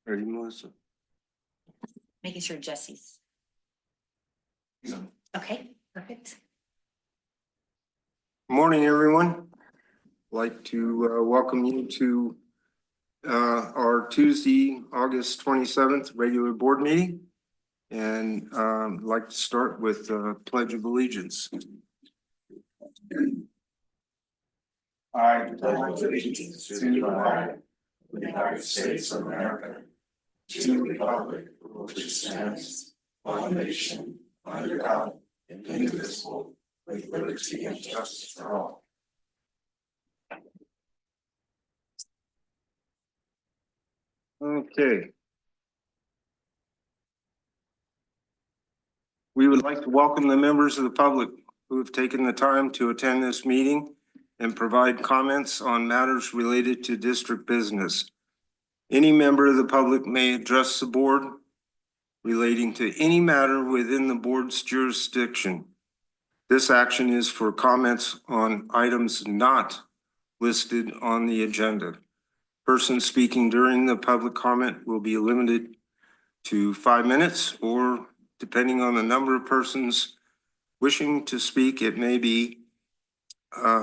Ready, Melissa? Making sure Jesse's. Okay, perfect. Morning, everyone. Like to welcome you to our Tuesday, August 27th regular board meeting. And like to start with Pledge of Allegiance. I pledge allegiance to the flag of the United States of America, to the republic for which it stands, one nation, under God, indivisible, with liberty and justice for all. Okay. We would like to welcome the members of the public who have taken the time to attend this meeting and provide comments on matters related to district business. Any member of the public may address the board relating to any matter within the board's jurisdiction. This action is for comments on items not listed on the agenda. Persons speaking during the public comment will be limited to 5 minutes, or depending on the number of persons wishing to speak, it may be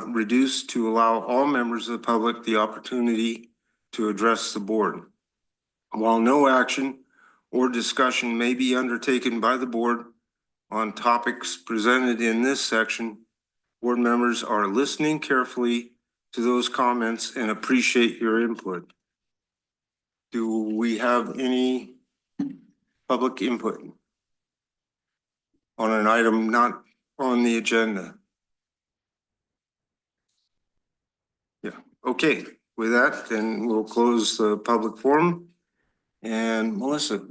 reduced to allow all members of the public the opportunity to address the board. While no action or discussion may be undertaken by the board on topics presented in this section, board members are listening carefully to those comments and appreciate your input. Do we have any public input on an item not on the agenda? Yeah, okay. With that, then we'll close the public forum. And Melissa,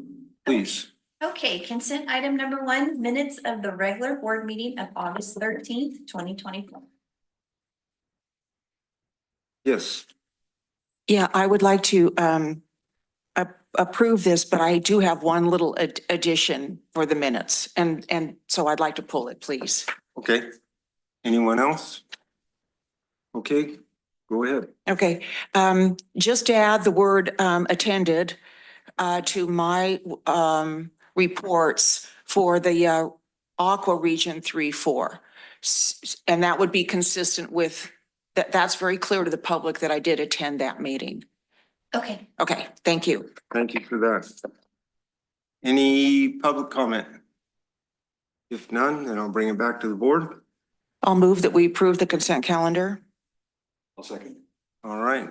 please. Okay, consent item number 1, minutes of the regular board meeting of August 13th, 2024. Yes. Yeah, I would like to approve this, but I do have one little addition for the minutes. And so I'd like to pull it, please. Okay. Anyone else? Okay, go ahead. Okay, just to add the word attended to my reports for the Aqua Region 3-4. And that would be consistent with that's very clear to the public that I did attend that meeting. Okay. Okay, thank you. Thank you for that. Any public comment? If none, then I'll bring it back to the board. I'll move that we approve the consent calendar. I'll second. All right.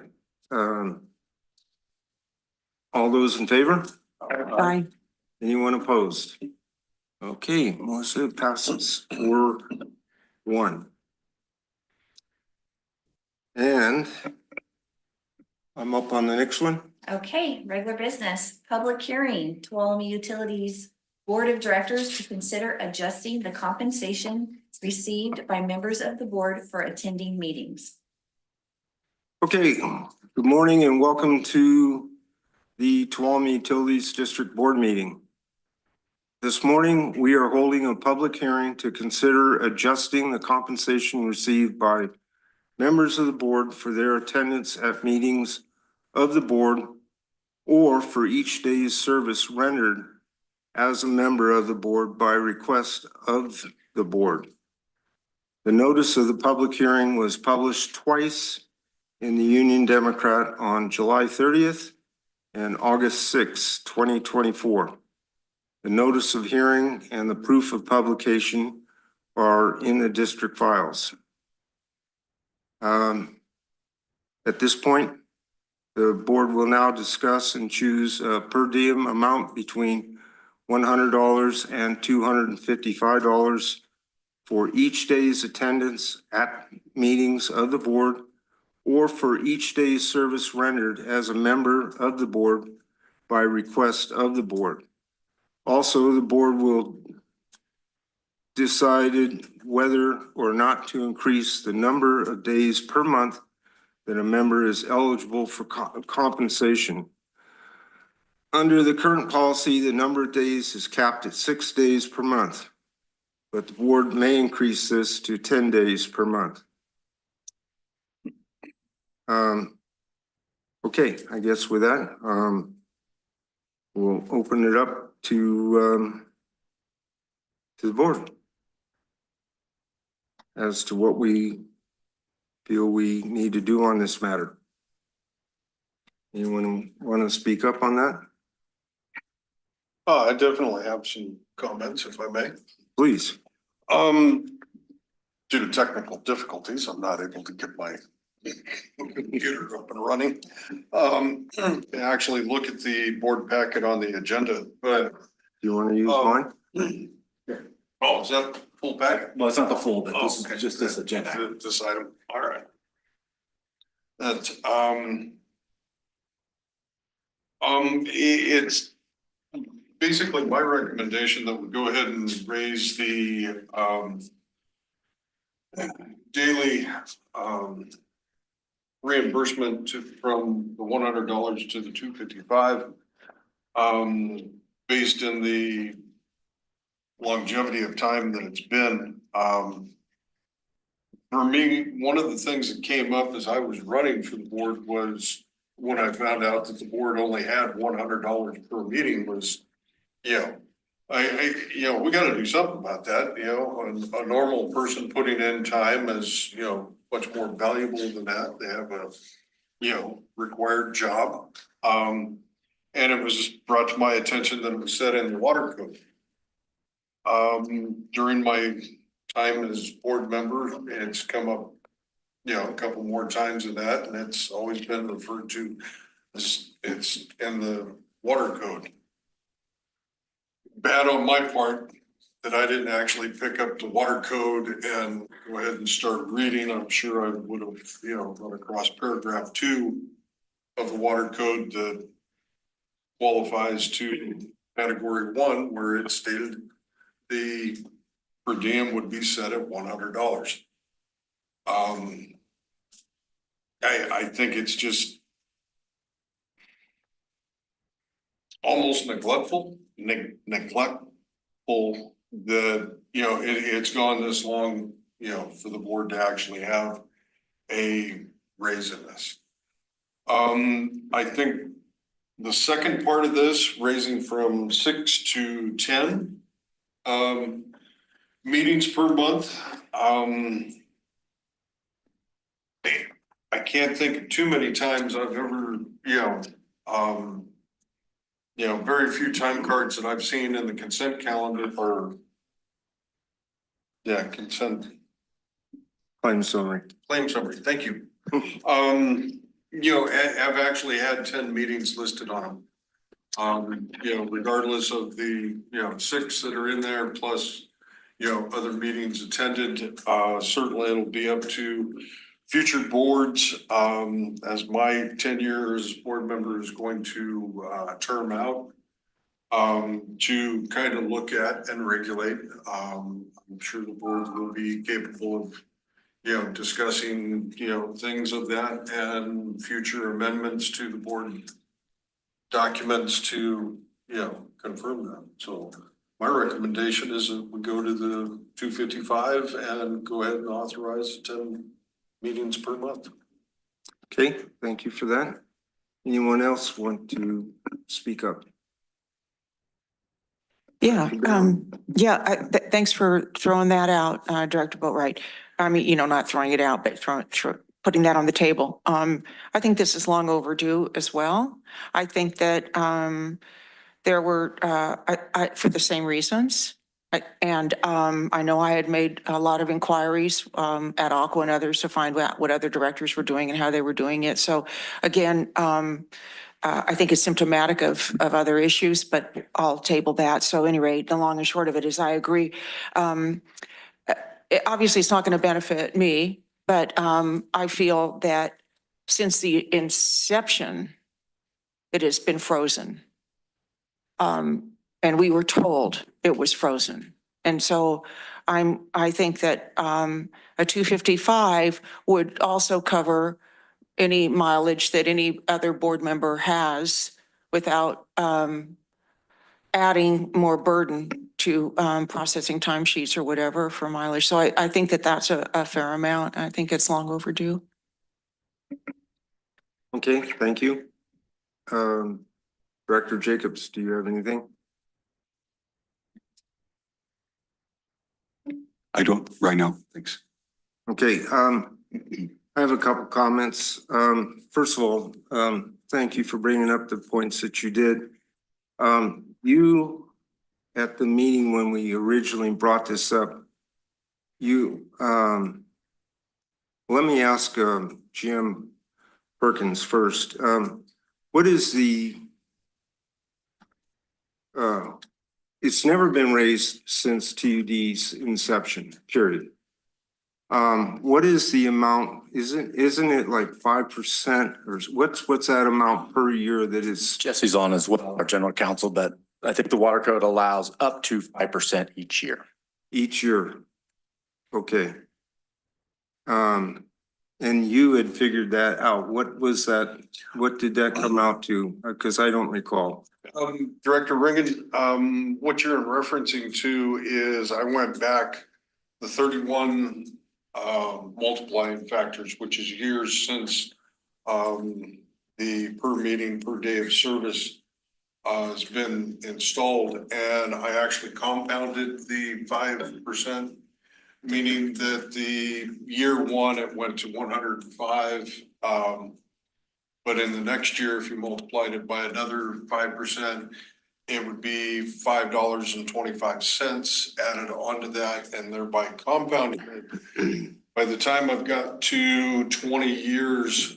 All those in favor? Aye. Anyone opposed? Okay, Melissa, passes 4-1. And I'm up on the next one. Okay, regular business, public hearing, Tuolumne Utilities Board of Directors to consider adjusting the compensation received by members of the board for attending meetings. Okay, good morning and welcome to the Tuolumne Utilities District Board meeting. This morning, we are holding a public hearing to consider adjusting the compensation received by members of the board for their attendance at meetings of the board or for each day's service rendered as a member of the board by request of the board. The notice of the public hearing was published twice in the Union Democrat on July 30th and August 6, 2024. The notice of hearing and the proof of publication are in the district files. At this point, the board will now discuss and choose a per diem amount between $100 and $255 for each day's attendance at meetings of the board or for each day's service rendered as a member of the board by request of the board. Also, the board will decide whether or not to increase the number of days per month that a member is eligible for compensation. Under the current policy, the number of days is capped at 6 days per month, but the board may increase this to 10 days per month. Okay, I guess with that, we'll open it up to the board as to what we feel we need to do on this matter. Anyone want to speak up on that? I definitely have some comments, if I may. Please. Due to technical difficulties, I'm not able to get my computer up and running. Actually look at the board packet on the agenda, but. Do you want to use mine? Oh, is that full packet? Well, it's not the full, but this Okay. is just this agenda. This item, all right. That, it's basically my recommendation that we go ahead and raise the, daily, reimbursement from the $100 to the $255, based in the longevity of time that it's been. For me, one of the things that came up as I was running for the board was when I found out that the board only had $100 per meeting was, you know, we gotta do something about that, a normal person putting in time is, much more valuable than that. They have a, required job. And it was brought to my attention that it was set in the water code. During my time as board member, it's come up, a couple more times than that, and it's always been referred to as it's in the water code. Bad on my part that I didn't actually pick up the water code and go ahead and start reading. I'm sure I would have, run across paragraph 2 of the water code that qualifies to category 1, where it stated the per diem would be set at $100. I think it's just almost neglectful that, it's gone this long, for the board to actually have a raise in this. I think the second part of this, raising from 6 to 10 meetings per month, I can't think of too many times I've ever, very few time cards that I've seen in the consent calendar or consent Claim summary. claim summary. Thank you. I've actually had 10 meetings listed on them. Regardless of the, 6 that are in there, plus, other meetings attended, certainly it'll be up to future boards, as my tenure as board member is going to term out, to kind of look at and regulate. I'm sure the board will be capable of, discussing, things of that and future amendments to the board documents to, confirm that. So my recommendation is that we go to the 255 and go ahead and authorize 10 meetings per month. Okay, thank you for that. Anyone else want to speak up? Yeah, thanks for throwing that out, Director Boatright. I mean, not throwing it out, but putting that on the table. I think this is long overdue as well. I think that there were, for the same reasons. And I know I had made a lot of inquiries at Aqua and others to find out what other directors were doing and how they were doing it. So again, I think it's symptomatic of other issues, but I'll table that. So anyway, the long and short of it is I agree. Obviously, it's not going to benefit me, but I feel that since the inception, it has been frozen. And we were told it was frozen. And so I think that a 255 would also cover any mileage that any other board member has without adding more burden to processing timesheets or whatever for mileage. So I think that that's a fair amount. I think it's long overdue. Okay, thank you. Director Jacobs, do you have anything? I don't right now. Thanks. Okay, I have a couple comments. First of all, thank you for bringing up the points that you did. You, at the meeting when we originally brought this up, you, let me ask, Jim Perkins first. What is the, it's never been raised since TUD's inception, period. What is the amount? Isn't it like 5% or what's that amount per year that is Jesse's on as well, our general counsel, but I think the water code allows up to 5% each year. each year? Okay. And you had figured that out. What was that? What did that come out to? Because I don't recall. Director Ringen, what you're referencing to is I went back the 31 multiplying factors, which is years since the per meeting, per day of service has been installed, and I actually compounded the 5%, meaning that the year one, it went to 105. But in the next year, if you multiplied it by another 5%, it would be $5.25 added onto that, and thereby compounding it. By the time I've got to 20 years,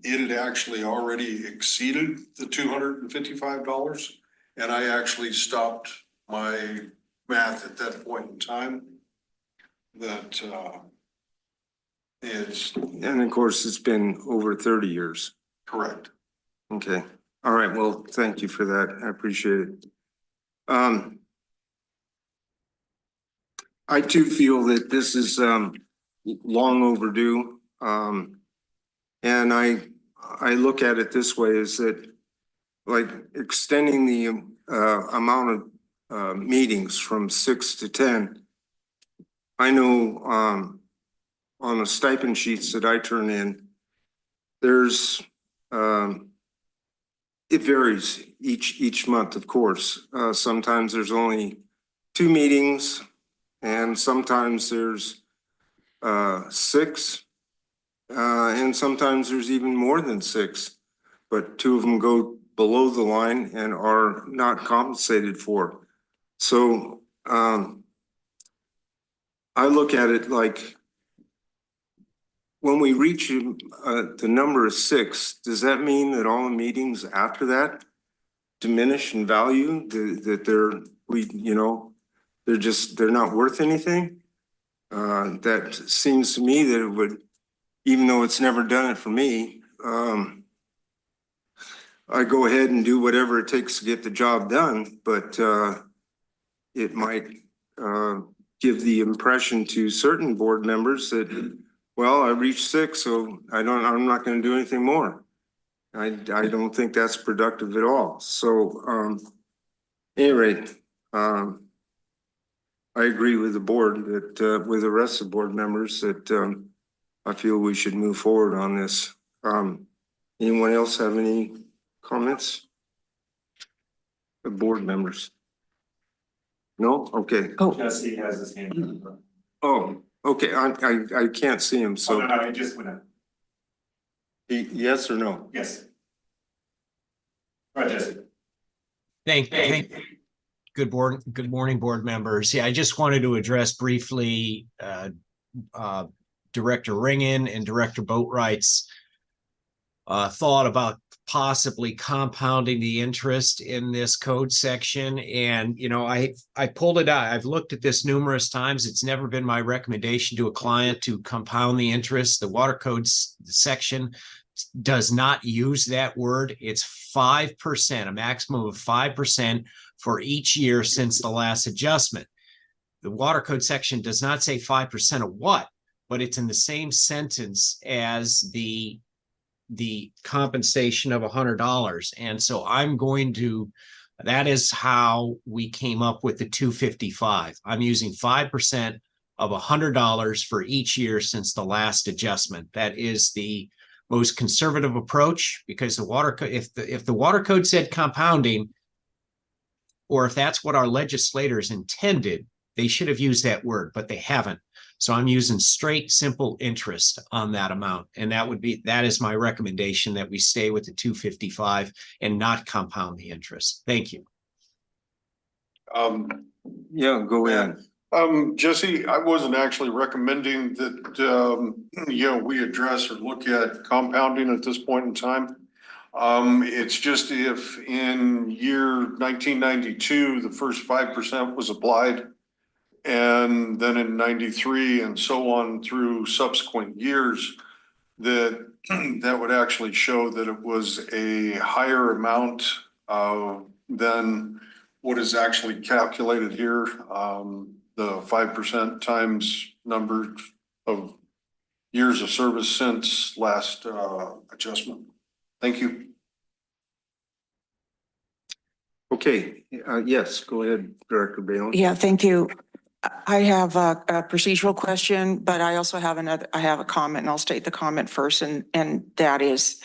it had actually already exceeded the $255. And I actually stopped my math at that point in time. That is And of course, it's been over 30 years. correct. Okay. All right. Well, thank you for that. I appreciate it. I too feel that this is long overdue. And I look at it this way, is that like extending the amount of meetings from 6 to 10. I know on the stipend sheets that I turn in, there's it varies each month, of course. Sometimes there's only 2 meetings, and sometimes there's 6, and sometimes there's even more than 6, but 2 of them go below the line and are not compensated for. So I look at it like when we reach the number of 6, does that mean that all the meetings after that diminish in value? That they're not worth anything? That seems to me that it would, even though it's never done it for me, I go ahead and do whatever it takes to get the job done, but it might give the impression to certain board members that, well, I reached 6, so I'm not going to do anything more. I don't think that's productive at all. So, at any rate, I agree with the board that, with the rest of the board members that, I feel we should move forward on this. Anyone else have any comments? The board members? No? Okay. Oh, Jesse has his hand up. Oh, okay. I can't see him, so No, he just went up. yes or no? Yes. All right, Jesse. Thank you. Good morning, board members. Yeah, I just wanted to address briefly Director Ringen and Director Boatwright's thought about possibly compounding the interest in this code section. And, I pulled it out. I've looked at this numerous times. It's never been my recommendation to a client to compound the interest. The water codes section does not use that word. It's 5%, a maximum of 5% for each year since the last adjustment. The water code section does not say 5% of what, but it's in the same sentence as the compensation of $100. And so that is how we came up with the 255. I'm using 5% of $100 for each year since the last adjustment. That is the most conservative approach, because the water code, if the water code said compounding, or if that's what our legislators intended, they should have used that word, but they haven't. So I'm using straight, simple interest on that amount. And that is my recommendation, that we stay with the 255 and not compound the interest. Thank you. Yeah, go ahead. Jesse, I wasn't actually recommending that, we address or look at compounding at this point in time. It's just if in year 1992, the first 5% was applied, and then in 93 and so on through subsequent years, that would actually show that it was a higher amount than what is actually calculated here. The 5% times number of years of service since last adjustment. Thank you. Okay, yes, go ahead, Director Bailey. Yeah, thank you. I have a procedural question, but I also have I have a comment, and I'll state the comment first, and that is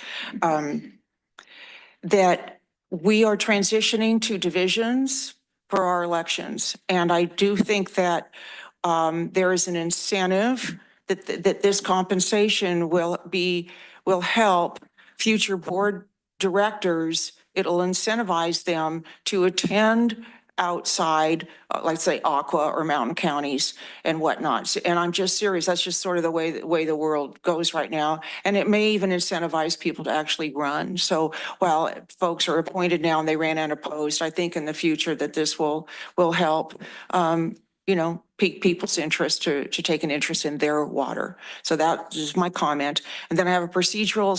that we are transitioning to divisions for our elections. And I do think that there is an incentive that this compensation will help future board directors. It'll incentivize them to attend outside, like say Aqua or mountain counties and whatnot. And I'm just serious. That's just sort of the way the world goes right now. And it may even incentivize people to actually run. So while folks are appointed now and they ran unopposed, I think in the future that this will help, pique people's interest to take an interest in their water. So that is my comment. And then I have a procedural,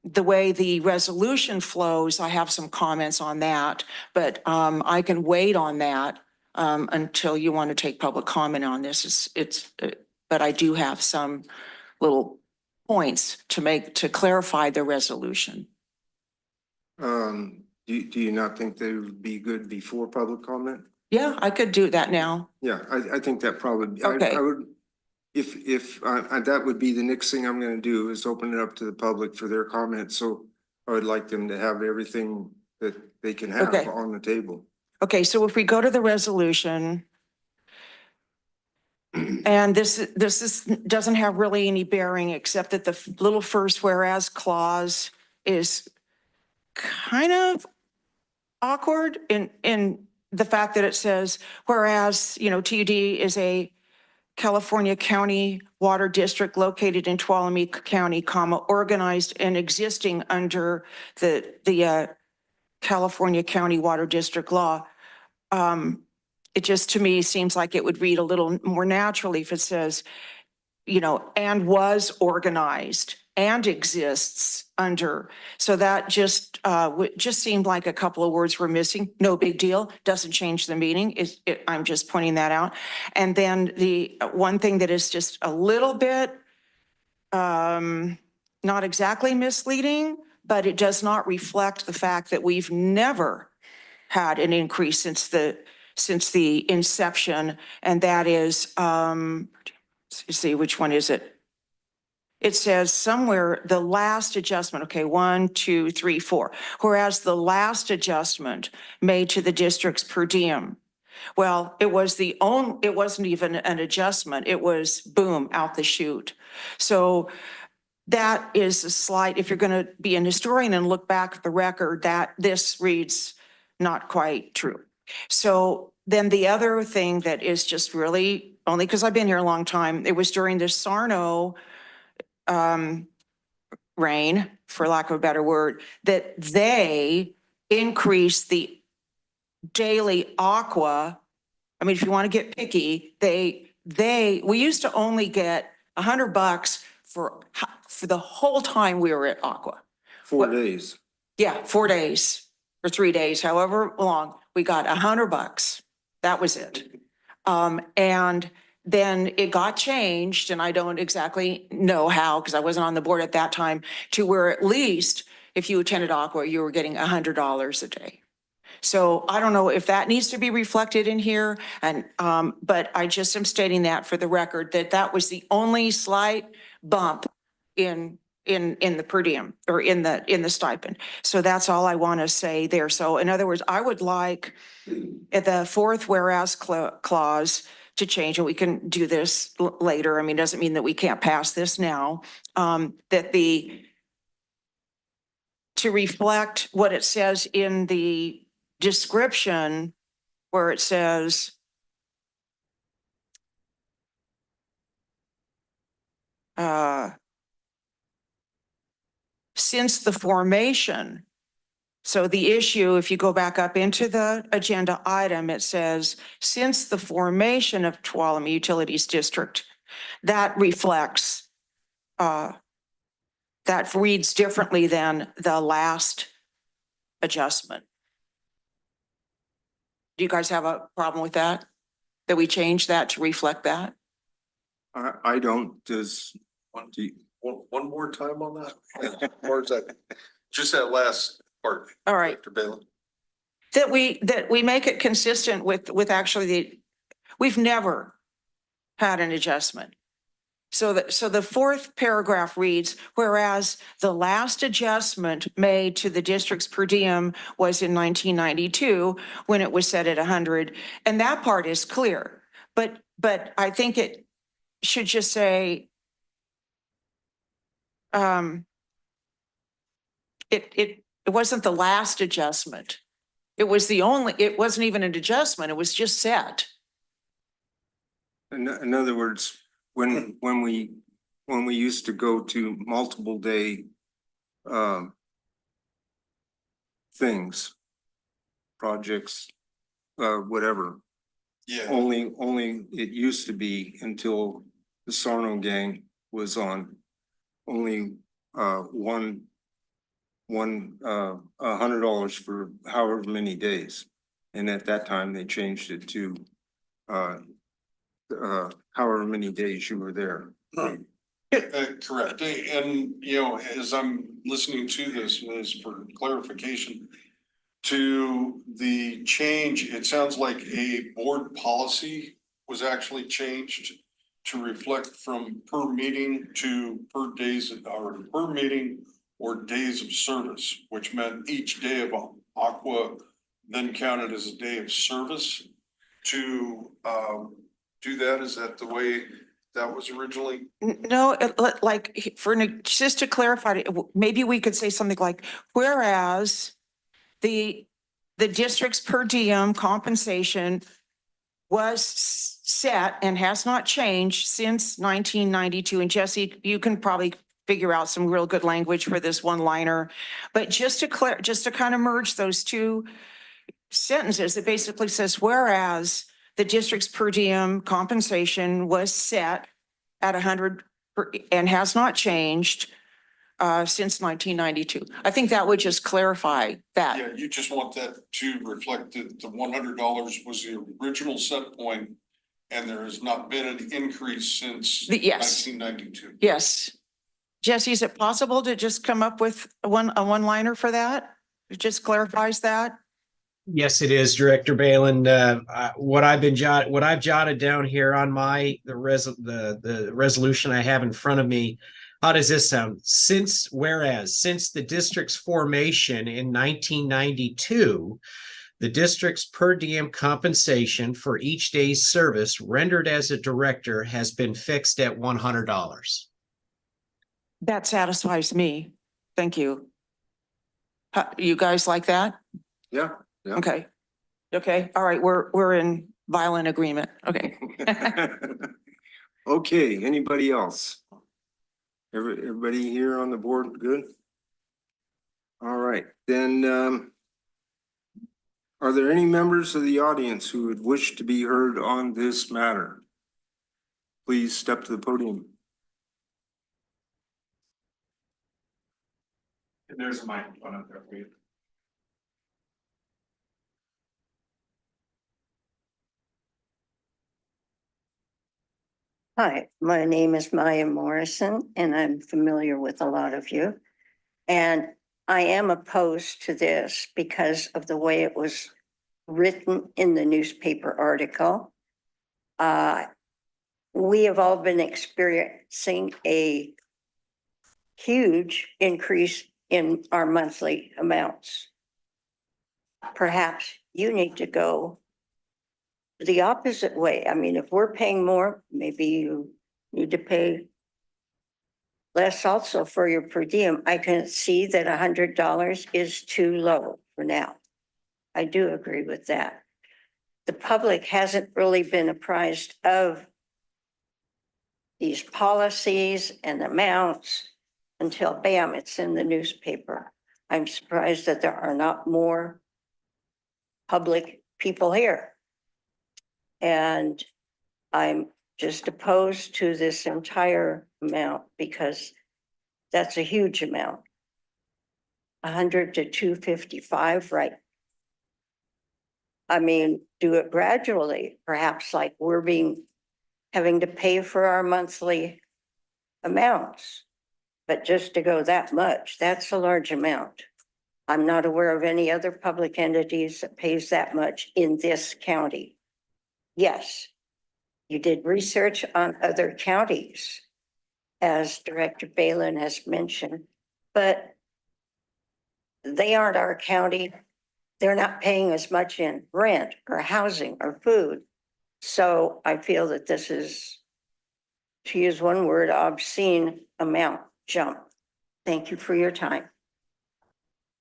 the way the resolution flows, I have some comments on that, but I can wait on that until you want to take public comment on this. But I do have some little points to clarify the resolution. Do you not think they would be good before public comment? Yeah, I could do that now. Yeah, I think that probably, Okay. I would, if that would be the next thing I'm gonna do, is open it up to the public for their comments. So I would like them to have everything that they can have Okay. on the table. Okay, so if we go to the resolution, and this doesn't have really any bearing except that the little first whereas clause is kind of awkward in the fact that it says, whereas, TUD is a California County Water District located in Tuolumne County, organized and existing under the California County Water District law. It just, to me, seems like it would read a little more naturally if it says, and was organized and exists under. So that just seemed like a couple of words were missing. No big deal. Doesn't change the meaning. I'm just pointing that out. And then the one thing that is just a little bit not exactly misleading, but it does not reflect the fact that we've never had an increase since the inception. And that is, let's see, which one is it? It says somewhere the last adjustment, okay, 1, 2, 3, 4. Whereas the last adjustment made to the district's per diem. Well, it wasn't even an adjustment. It was boom, out the chute. So that is a slight, if you're going to be an historian and look back at the record, that this reads not quite true. So then the other thing that is just really, only because I've been here a long time, it was during the Sarno reign, for lack of a better word, that they increased the daily aqua. I mean, if you want to get picky, we used to only get $100 for the whole time we were at aqua. 4 days. Yeah, 4 days or 3 days, however long, we got $100. That was it. And then it got changed, and I don't exactly know how, because I wasn't on the board at that time, to where at least if you attended aqua, you were getting $100 a day. So I don't know if that needs to be reflected in here, and but I just am stating that for the record, that was the only slight bump in the per diem or in the stipend. So that's all I want to say there. So in other words, I would like the fourth whereas clause to change, and we can do this later. I mean, doesn't mean that we can't pass this now. That to reflect what it says in the description where it says since the formation. So the issue, if you go back up into the agenda item, it says, since the formation of Tuolumne Utilities District, that reflects, that reads differently than the last adjustment. Do you guys have a problem with that? That we change that to reflect that? I don't, One more time on that? Or is that, just that last part? All right. Dr. Balin? That we make it consistent with actually we've never had an adjustment. So the fourth paragraph reads, whereas the last adjustment made to the district's per diem was in 1992 when it was set at 100, and that part is clear. But I think it should just say it wasn't the last adjustment. It wasn't even an adjustment. It was just set. in other words, when we used to go to multiple day things, projects, whatever, Yeah, only it used to be until the Sarno gang was on, only $100 for however many days. And at that time, they changed it to however many days you were there. correct. And, you know, as I'm listening to this, is for clarification, to the change, it sounds like a board policy was actually changed to reflect from per meeting to per days, or per meeting or days of service, which meant each day of aqua then counted as a day of service. To do that, is that the way that was originally? No, like just to clarify, maybe we could say something like, whereas the district's per diem compensation was set and has not changed since 1992. And Jesse, you can probably figure out some real good language for this one liner, but just to kind of merge those two sentences, it basically says, whereas the district's per diem compensation was set at 100 and has not changed since 1992. I think that would just clarify that. Yeah, you just want that to reflect that the $100 was the original set point, and there has not been an increase since Yes. 1992. Yes. Jesse, is it possible to just come up with a one-liner for that? It just clarifies that? Yes, it is, Director Balin. What I've jotted down here on the resolution I have in front of me. How does this sound? Since the district's formation in 1992, the district's per diem compensation for each day's service rendered as a director has been fixed at $100. That satisfies me. Thank you. You guys like that? Yeah. Yeah. Okay. Okay. All right. We're in violent agreement. Okay. Okay, anybody else? Everybody here on the board, good? All right, then, are there any members of the audience who would wish to be heard on this matter? Please step to the podium. And there's a microphone up there for you. Hi, my name is Maya Morrison, and I'm familiar with a lot of you. And I am opposed to this because of the way it was written in the newspaper article. We have all been experiencing a huge increase in our monthly amounts. Perhaps you need to go the opposite way. I mean, if we're paying more, maybe you need to pay less also for your per diem. I can see that $100 is too low for now. I do agree with that. The public hasn't really been apprised of these policies and amounts until bam, it's in the newspaper. I'm surprised that there are not more public people here. And I'm just opposed to this entire amount because that's a huge amount. 100 to 255, right? I mean, do it gradually, perhaps like we're having to pay for our monthly amounts. But just to go that much, that's a large amount. I'm not aware of any other public entities that pays that much in this county. Yes, you did research on other counties, as Director Balin has mentioned, but they aren't our county. They're not paying as much in rent or housing or food. So I feel that this is, to use one word, obscene amount jump. Thank you for your time.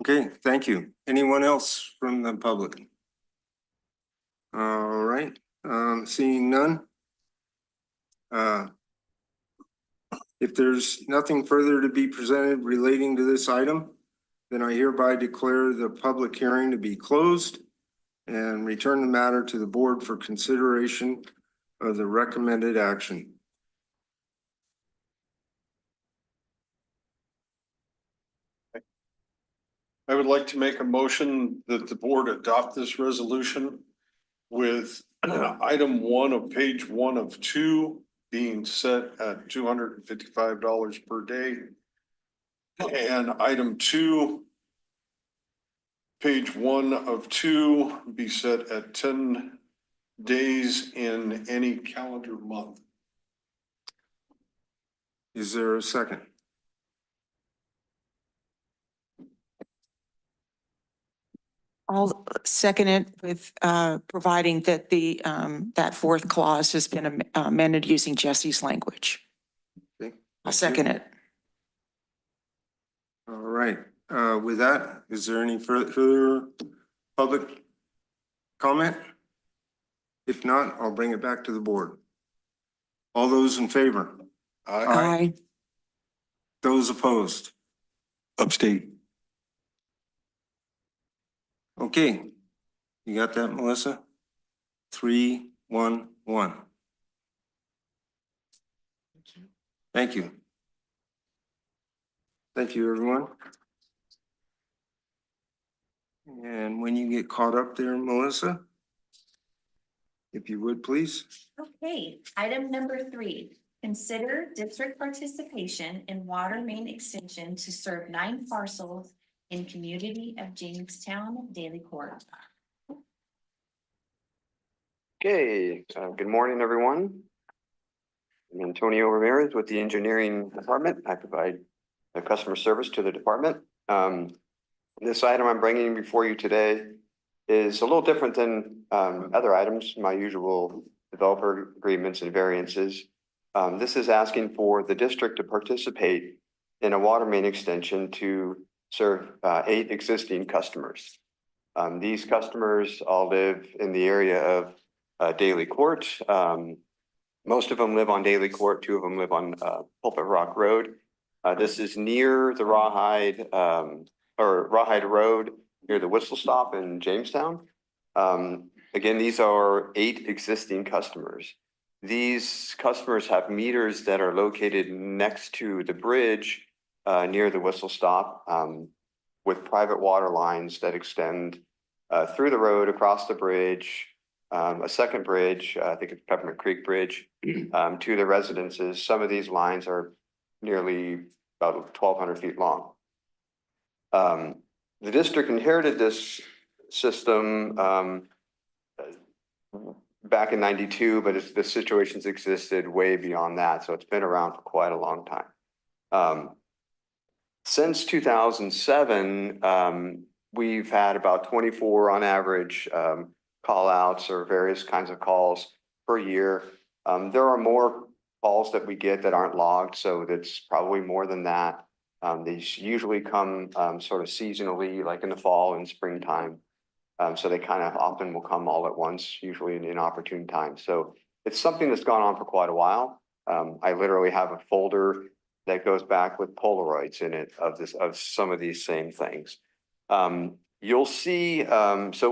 Okay, thank you. Anyone else from the public? All right, seeing none. If there's nothing further to be presented relating to this item, then I hereby declare the public hearing to be closed and return the matter to the board for consideration of the recommended action. I would like to make a motion that the board adopt this resolution with item 1 of page 1 of 2 being set at $255 per day. And item 2, page 1 of 2 be set at 10 days in any calendar month. Is there a second? I'll second it with providing that that fourth clause has been amended using Jesse's language. Okay. I'll second it. All right, with that, is there any further public comment? If not, I'll bring it back to the board. All those in favor? Aye. Those opposed? Abstain. Okay, you got that, Melissa? 3-1-1. Thank you. Thank you, everyone. And when you get caught up there, Melissa, if you would, please. Okay, item number 3, consider district participation in water main extension to serve 9 parcels in community of Jamestown, Daily Court. Okay, good morning, everyone. I'm Antonio Ramirez with the engineering department. I provide customer service to the department. This item I'm bringing before you today is a little different than other items, my usual developer agreements and variances. This is asking for the district to participate in a water main extension to serve 8 existing customers. These customers all live in the area of Daily Court. Most of them live on Daily Court, 2 of them live on Pulpit Rock Road. This is near the Rawhide Road, near the Whistle Stop in Jamestown. Again, these are 8 existing customers. These customers have meters that are located next to the bridge near the Whistle Stop with private water lines that extend through the road, across the bridge, a second bridge, I think it's Peppermint Creek Bridge, to the residences. Some of these lines are nearly about 1,200 feet long. The district inherited this system back in '92, but the situations existed way beyond that. So it's been around for quite a long time. Since 2007, we've had about 24 on average call outs or various kinds of calls per year. There are more calls that we get that aren't logged, so that's probably more than that. These usually come sort of seasonally, like in the fall and springtime. So they kind of often will come all at once, usually in inopportune times. So it's something that's gone on for quite a while. I literally have a folder that goes back with Polaroids in it of some of these same things. You'll see, so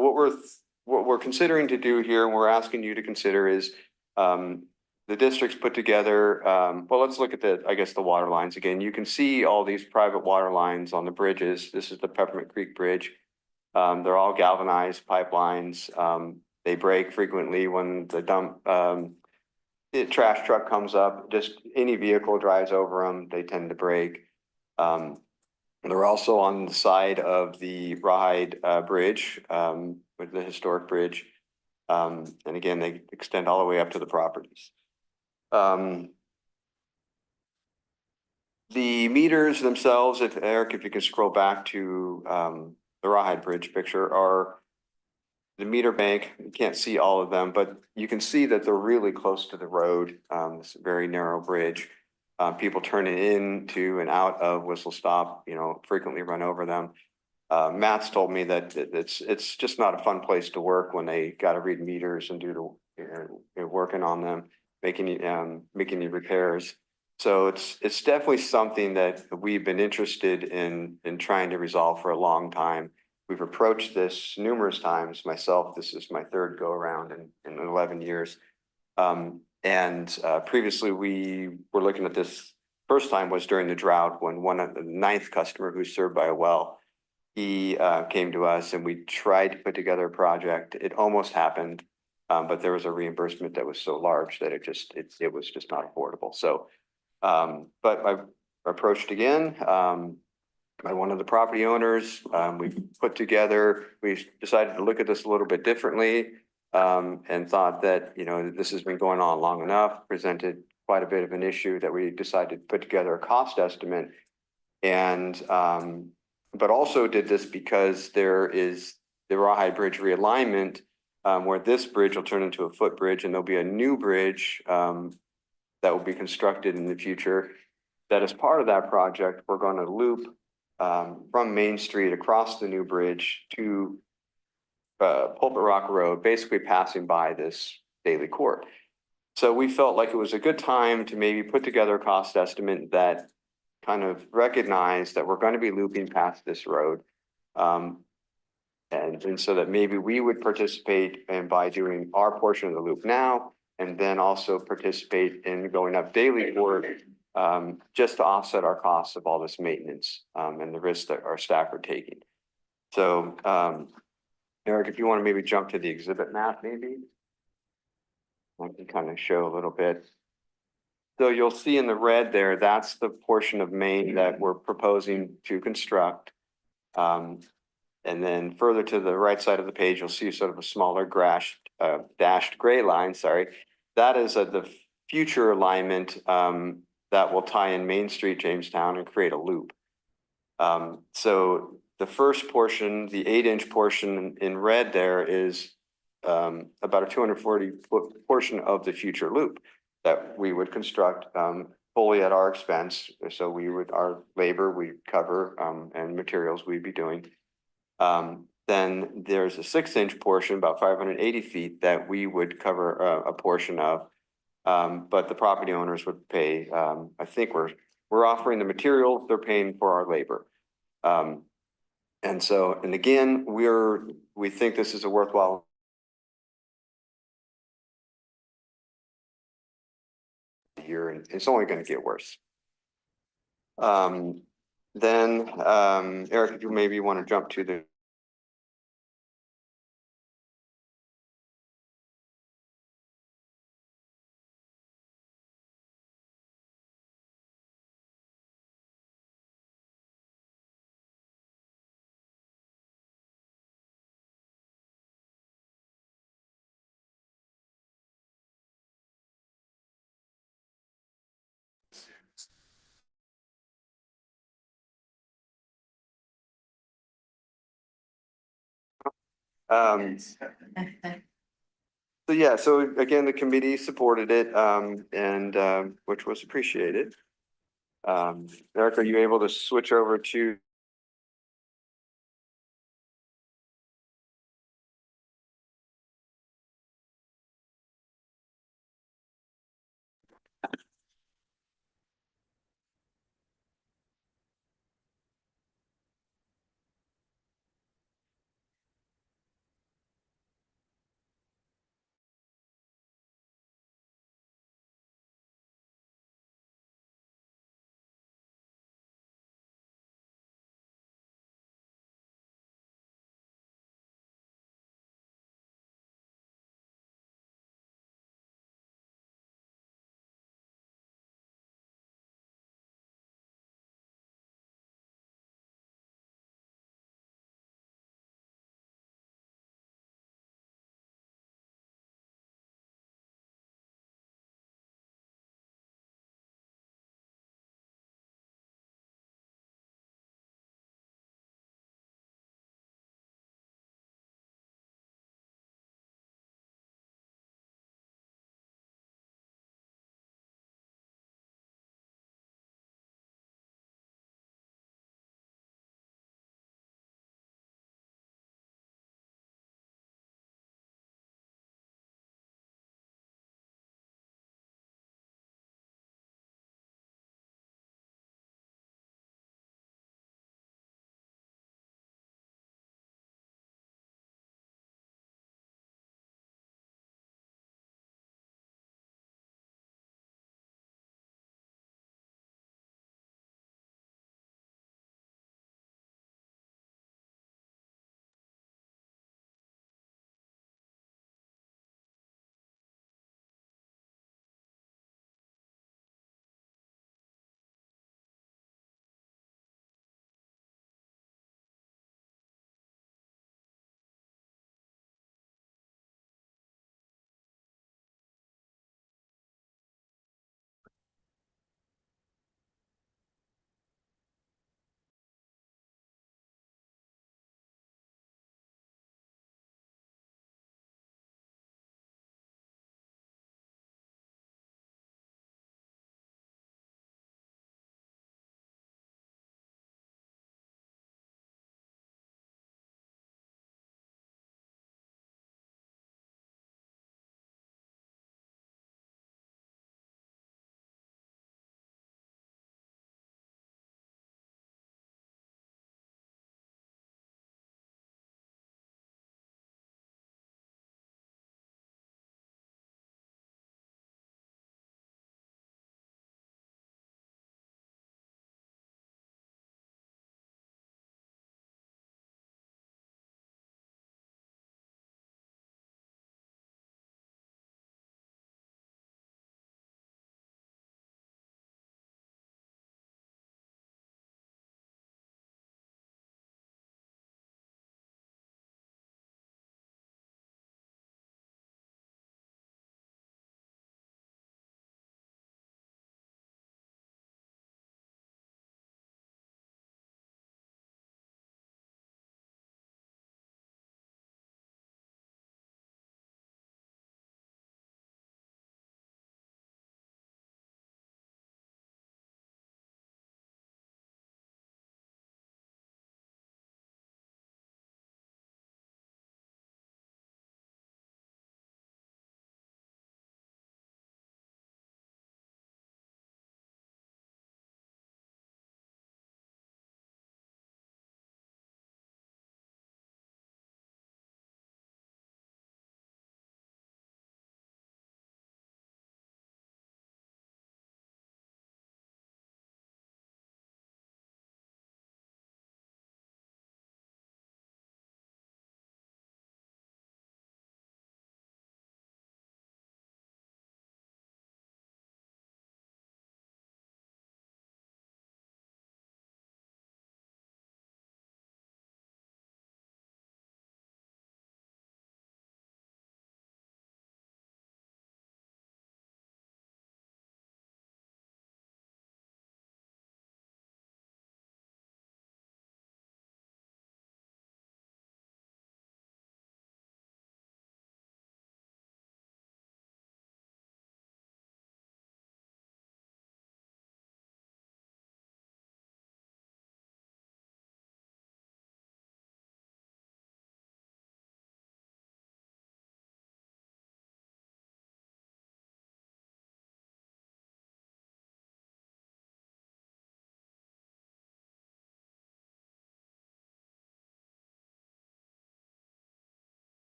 what we're considering to do here, and we're asking you to consider is the district's put together, well, let's look at I guess the water lines again. You can see all these private water lines on the bridges. This is the Peppermint Creek Bridge. They're all galvanized pipelines. They break frequently when the the trash truck comes up, just any vehicle drives over them, they tend to break. They're also on the side of the Rawhide Bridge, with the historic bridge. And again, they extend all the way up to the properties. The meters themselves, Eric, if you can scroll back to the Rawhide Bridge picture, are the meter bank. You can't see all of them, but you can see that they're really close to the road. It's a very narrow bridge. People turning into and out of Whistle Stop, frequently run over them. Matt's told me that it's just not a fun place to work when they got to read meters and do the working on them, making the repairs. So it's definitely something that we've been interested in trying to resolve for a long time. We've approached this numerous times. Myself, this is my third go around in 11 years. Previously we were looking at this, first time was during the drought when one of the ninth customer who's served by a well, he came to us and we tried to put together a project. It almost happened, but there was a reimbursement that was so large that it was just not affordable. So, but I approached again by one of the property owners. We decided to look at this a little bit differently, and thought that, this has been going on long enough, presented quite a bit of an issue that we decided to put together a cost estimate. And, but also did this because there is the Rawhide Bridge realignment, where this bridge will turn into a footbridge, and there'll be a new bridge that will be constructed in the future. That as part of that project, we're going to loop from Main Street across the new bridge to Pulpit Rock Road, basically passing by this Daily Court. So we felt like it was a good time to maybe put together a cost estimate that kind of recognized that we're going to be looping past this road. And so that maybe we would participate in by doing our portion of the loop now, and then also participate in going up Daily Court, just to offset our costs of all this maintenance and the risks that our staff are taking. So Eric, if you want to maybe jump to the exhibit map, maybe I can kind of show a little bit. So you'll see in the red there, that's the portion of Main that we're proposing to construct. And then further to the right side of the page, you'll see sort of a smaller dashed gray line, sorry. That is the future alignment that will tie in Main Street, Jamestown, and create a loop. So the first portion, the 8-inch portion in red there, is about a 240-foot portion of the future loop that we would construct fully at our expense. So our labor we cover and materials we'd be doing. Then there's a 6-inch portion, about 580 feet, that we would cover a portion of. But the property owners would pay. I think we're offering the material, they're paying for our labor. And again, we think this is a worthwhile year, and it's only going to get worse. Then Eric, if you maybe want to jump to the So yeah, so again, the committee supported it, and which was appreciated. Eric, are you able to switch over to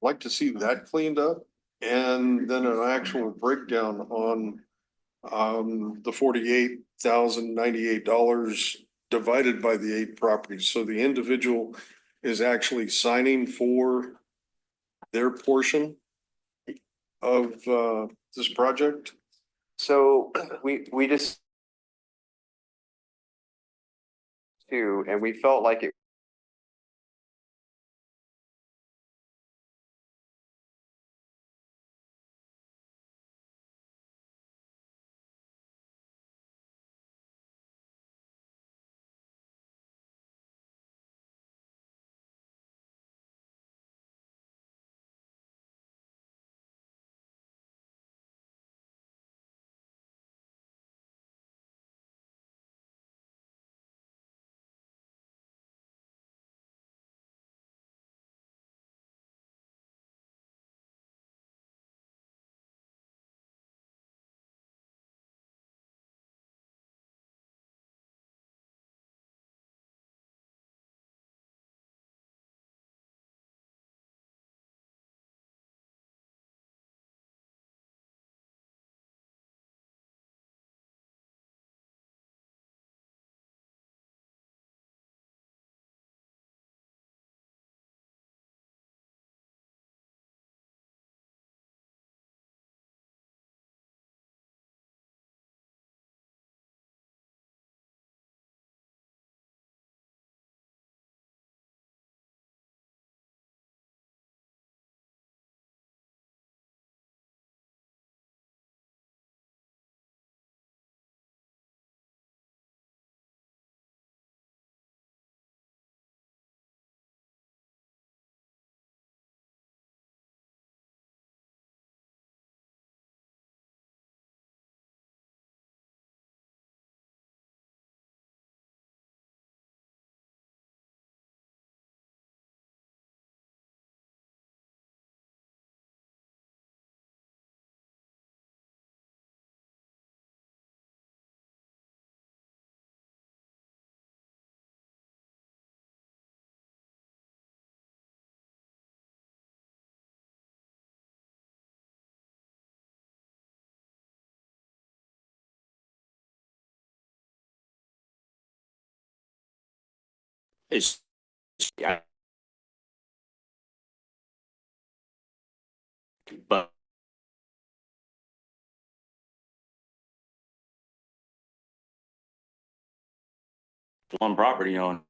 like to see that cleaned up. And then an actual breakdown on the $48,098 divided by the 8 properties. So the individual is actually signing for their portion of this project. So we just too, and we felt like it It's, yeah. But one property on.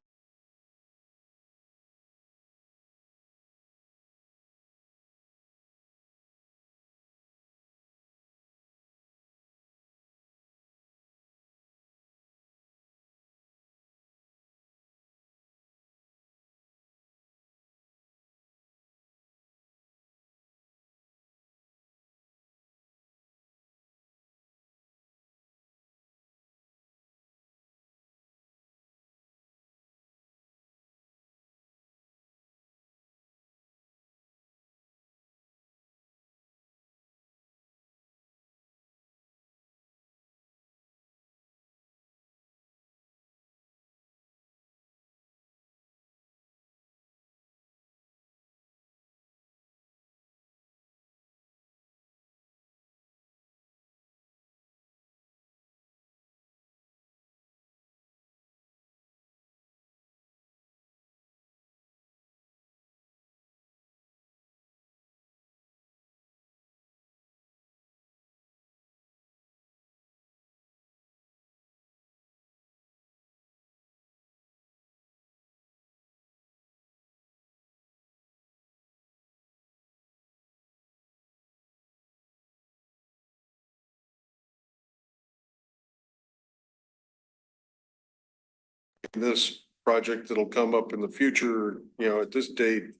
This project that'll come up in the future, at this date,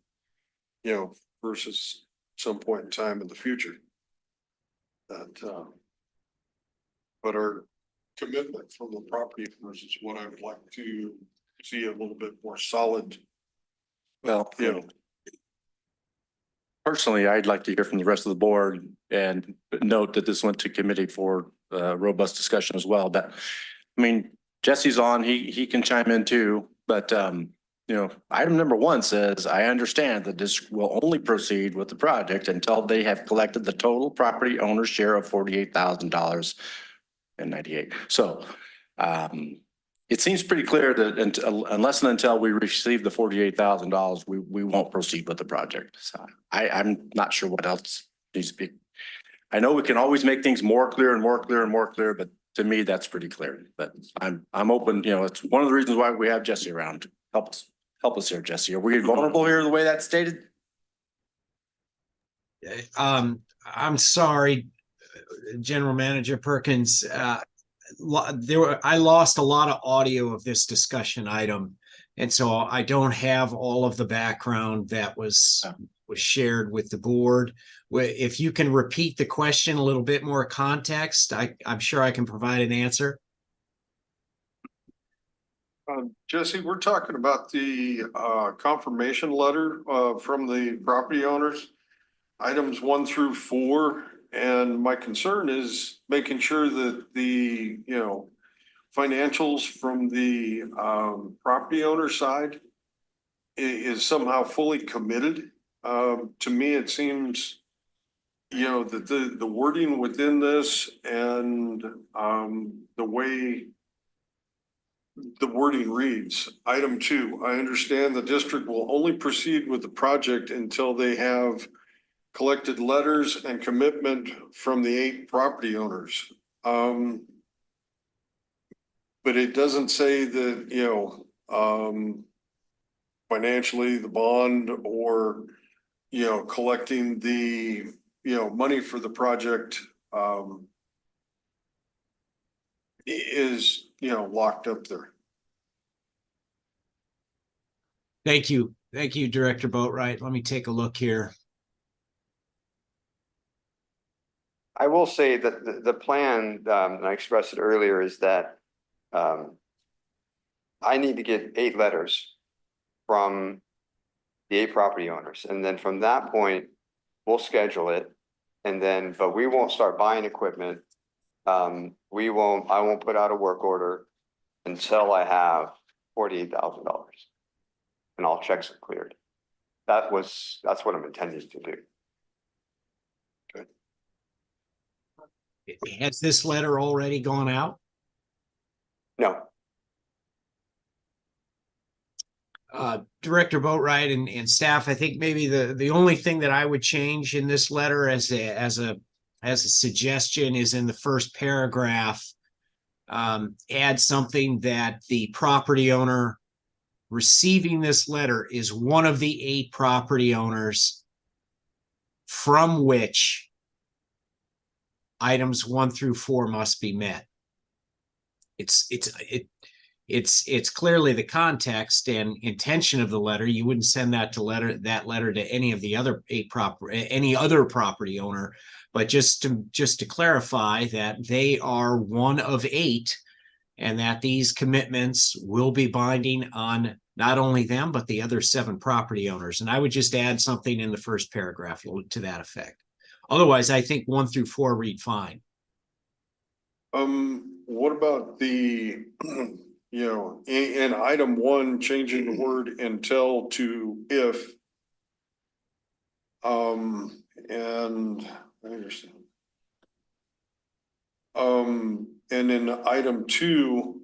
versus some point in time in the future. That, but our commitment from the property owners is what I would like to see a little bit more solid. Well, personally, I'd like to hear from the rest of the board and note that this went to committee for robust discussion as well. But I mean, Jesse's on, he can chime in too, but item number one says, I understand the district will only proceed with the project until they have collected the total property owner's share of $48,000.98. So, it seems pretty clear that unless and until we receive the $48,000, we won't proceed with the project. So I'm not sure what else needs to be. I know we can always make things more clear and more clear and more clear, but to me, that's pretty clear. But I'm open, it's one of the reasons why we have Jesse around. Help us here, Jesse. Are we vulnerable here the way that's stated? I'm sorry, General Manager Perkins. I lost a lot of audio of this discussion item. And so I don't have all of the background that was shared with the board. If you can repeat the question, a little bit more context, I'm sure I can provide an answer. Jesse, we're talking about the confirmation letter from the property owners, items 1 through 4. And my concern is making sure that the, financials from the property owner side is somehow fully committed. To me, it seems, that the wording within this and the way the wording reads, item 2, I understand the district will only proceed with the project until they have collected letters and commitment from the 8 property owners. But it doesn't say that, financially the bond or, collecting the, money for the project is, locked up there. Thank you. Thank you, Director Boatwright. Let me take a look here. I will say that the plan, and I expressed it earlier, is that I need to get 8 letters from the 8 property owners. And then from that point, we'll schedule it. And then, but we won't start buying equipment. I won't put out a work order until I have $48,000 and all checks are cleared. That's what I'm intending to do. Has this letter already gone out? No. Director Boatwright and staff, I think maybe the only thing that I would change in this letter as a suggestion is in the first paragraph, add something that the property owner receiving this letter is one of the 8 property owners from which items 1 through 4 must be met. It's clearly the context and intention of the letter. You wouldn't send that letter to any of the other 8 any other property owner, but just to clarify that they are one of 8 and that these commitments will be binding on not only them, but the other 7 property owners. And I would just add something in the first paragraph to that effect. Otherwise, I think 1 through 4 read fine. What about the, in item 1, changing the word until to if? And I understand. And in item 2,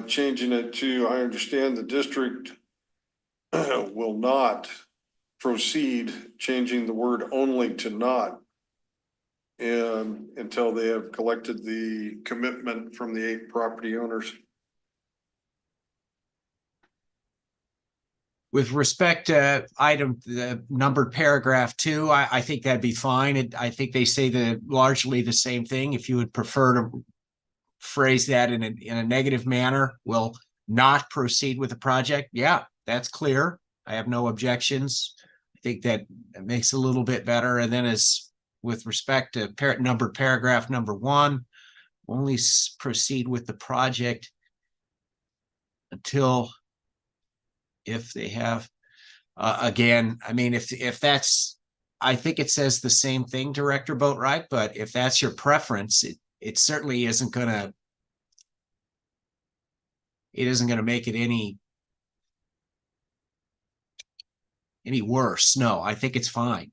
changing it to, I understand the district will not proceed, changing the word only to not, and until they have collected the commitment from the 8 property owners. With respect to the numbered paragraph 2, I think that'd be fine. I think they say largely the same thing. If you would prefer to phrase that in a negative manner, will not proceed with the project. Yeah, that's clear. I have no objections. I think that makes it a little bit better. And then with respect to numbered paragraph number 1, only proceed with the project until if they have, again, I mean, if that's, I think it says the same thing, Director Boatwright, but if that's your preference, it certainly isn't going to it isn't gonna make it any worse. No, I think it's fine.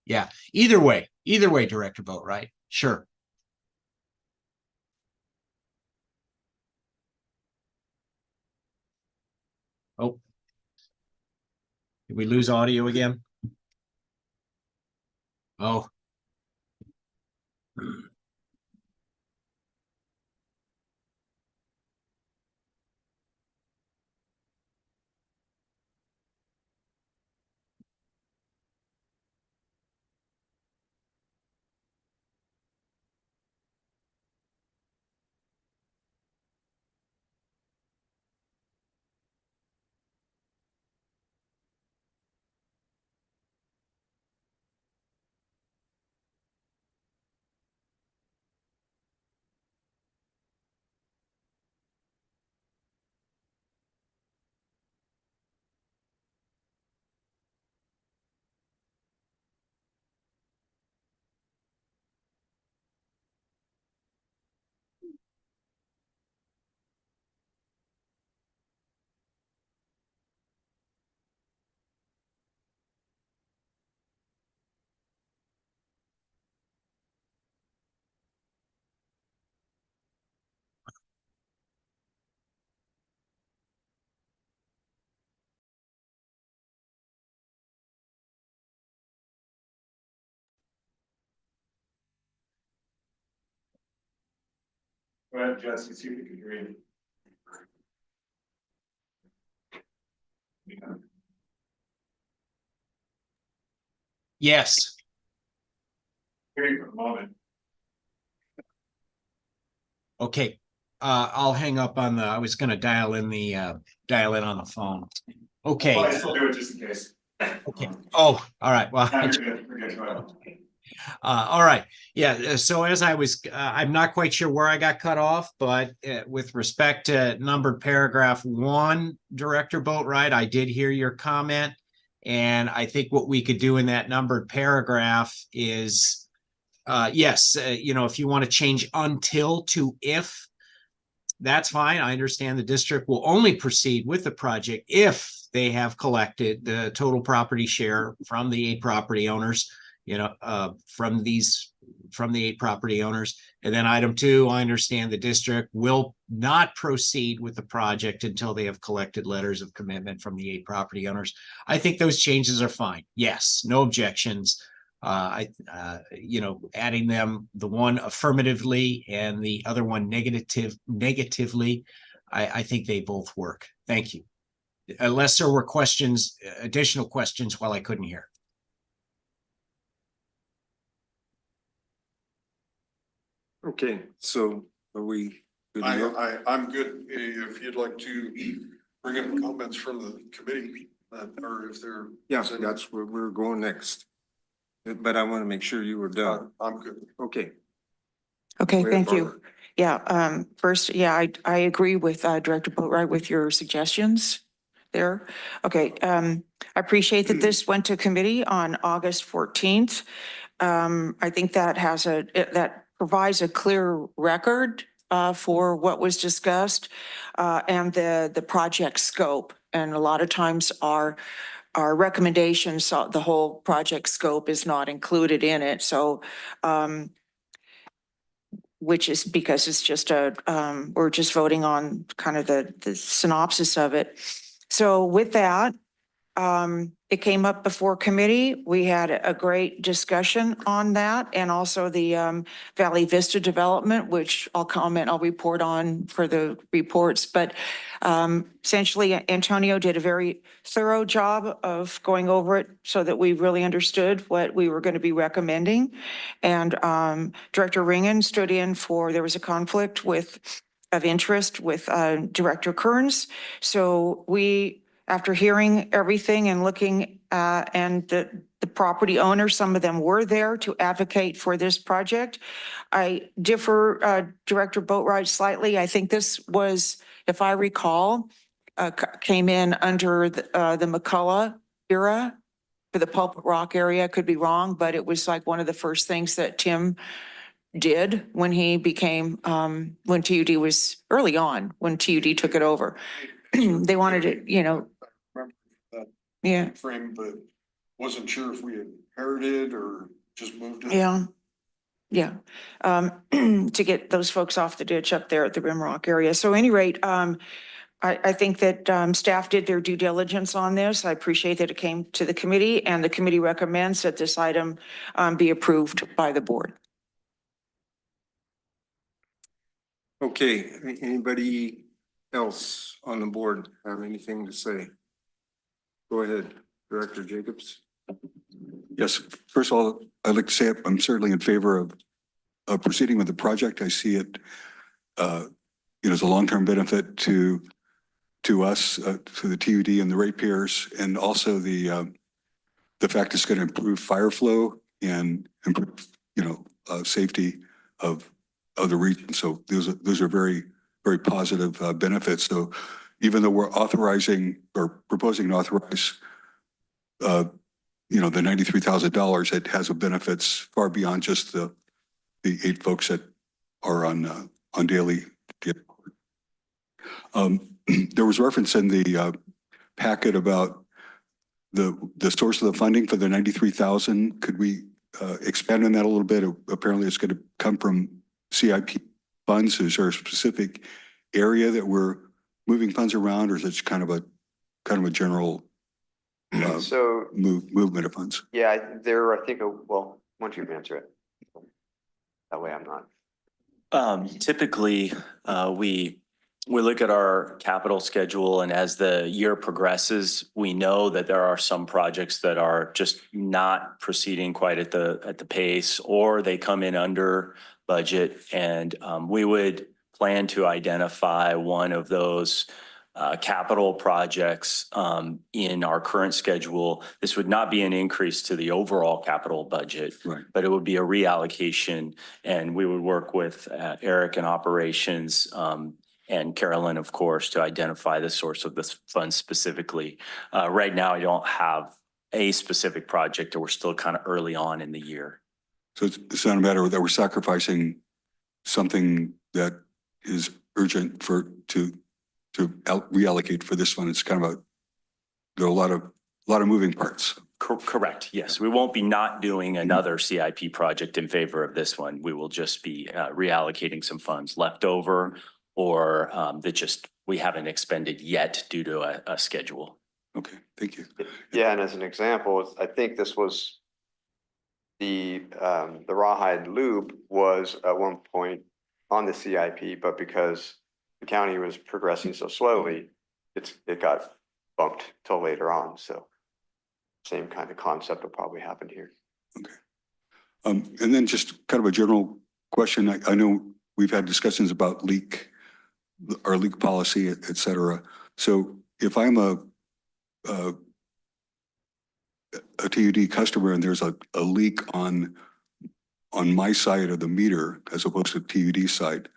Yeah, either way, Director Boatright, sure. Oh. Did we lose audio again? Oh. Go ahead, Jesse, see if you can hear me. Yeah. Yes. Hear you for the moment. Okay. I'll hang up on I was gonna dial in on the phone. Okay. Well, I still do it just in case. Okay. Oh, all right. Well, No, you're good, you're good, go ahead. all right. Yeah. So as I'm not quite sure where I got cut off, but with respect to numbered paragraph 1, Director Boatright, I did hear your comment. And I think what we could do in that numbered paragraph is, yes, if you want to change until to if, that's fine. I understand the district will only proceed with the project if they have collected the total property share from the 8 property owners, from the 8 property owners. And then item 2, I understand the district will not proceed with the project until they have collected letters of commitment from the 8 property owners. I think those changes are fine. Yes, no objections. Adding them, the one affirmatively and the other one negatively, I think they both work. Thank you. Unless there were additional questions while I couldn't hear. Okay, so are we? good to go? I'm good. If you'd like to bring up comments from the committee, or if they're. Yeah, that's where we're going next. But I want to make sure you were done. I'm good. Okay. Okay, Go ahead, thank you. Barbara. Yeah, first, yeah, I agree with Director Boatright with your suggestions there. Okay, I appreciate that this went to committee on August 14th. I think that that provides a clear record for what was discussed and the project scope. And a lot of times our recommendations, the whole project scope is not included in it. So which is because it's just we're just voting on kind of the synopsis of it. So with that, it came up before committee. We had a great discussion on that and also the Valley Vista development, which I'll report on for the reports. But essentially, Antonio did a very thorough job of going over it so that we really understood what we were going to be recommending. And Director Ringen stood in there was a conflict of interest with Director Kearns. So after hearing everything and looking and the property owners, some of them were there to advocate for this project. I differ, Director Boatright, slightly. I think this was, if I recall, came in under the McCullough era for the Pulpit Rock area. Could be wrong, but it was like one of the first things that Tim did when he became, when TUD was early on, when TUD took it over. They wanted it, you know, Remember that yeah, frame, but wasn't sure if we inherited or just moved it. yeah. Yeah, to get those folks off the ditch up there at the Rimrock area. So at any rate, I think that staff did their due diligence on this. I appreciate that it came to the committee, and the committee recommends that this item be approved by the board. Okay, anybody else on the board have anything to say? Go ahead, Director Jacobs. Yes, first of all, I'd like to say I'm certainly in favor of proceeding with the project. I see it, as a long-term benefit to us, to the TUD and the ratepayers, and also the fact it's going to improve fire flow and improve, safety of the region. So those are very, very positive benefits. So even though we're authorizing or proposing to authorize, the $93,000, it has a benefits far beyond just the 8 folks that are on daily. There was reference in the packet about the source of the funding for the 93,000. Could we expand on that a little bit? Apparently it's going to come from CIP funds. Is there a specific area that we're moving funds around, or is it kind of a general So, movement of funds? yeah, I think, well, why don't you answer it? That way I'm not. Typically, we look at our capital schedule, and as the year progresses, we know that there are some projects that are just not proceeding quite at the pace, or they come in under budget. And we would plan to identify one of those capital projects in our current schedule. This would not be an increase to the overall capital budget, Right. but it would be a reallocation, and we would work with Eric in operations and Carolyn, of course, to identify the source of this fund specifically. Right now, I don't have a specific project, or we're still kind of early on in the year. So it's not a matter that we're sacrificing something that is urgent to reallocate for this one. It's kind of there are a lot of moving parts. Correct. Yes. We won't be not doing another CIP project in favor of this one. We will just be reallocating some funds left over, or that we haven't expended yet due to a schedule. Okay, thank you. Yeah, and as an example, I think this was the Rawhide Loop was at one point on the CIP, but because the county was progressing so slowly, it got bumped till later on. So same kind of concept will probably happen here. Okay. And then just kind of a general question. I know we've had discussions about our leak policy, et cetera. So if I'm a TUD customer and there's a leak on my side of the meter as opposed to TUD side,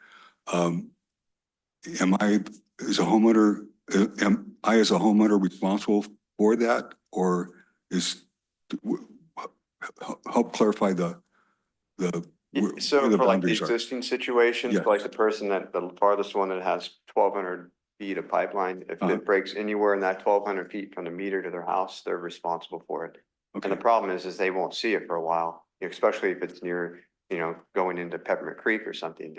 am I as a homeowner responsible for that, or help clarify So where the for like the boundaries are? existing situations, Yes. like the person the farthest one that has 1,200 feet of pipeline, if it breaks anywhere in that 1,200 feet from the meter to their house, they're responsible for it. Okay. And the problem is they won't see it for a while, especially if it's near, going into Peppermint Creek or something.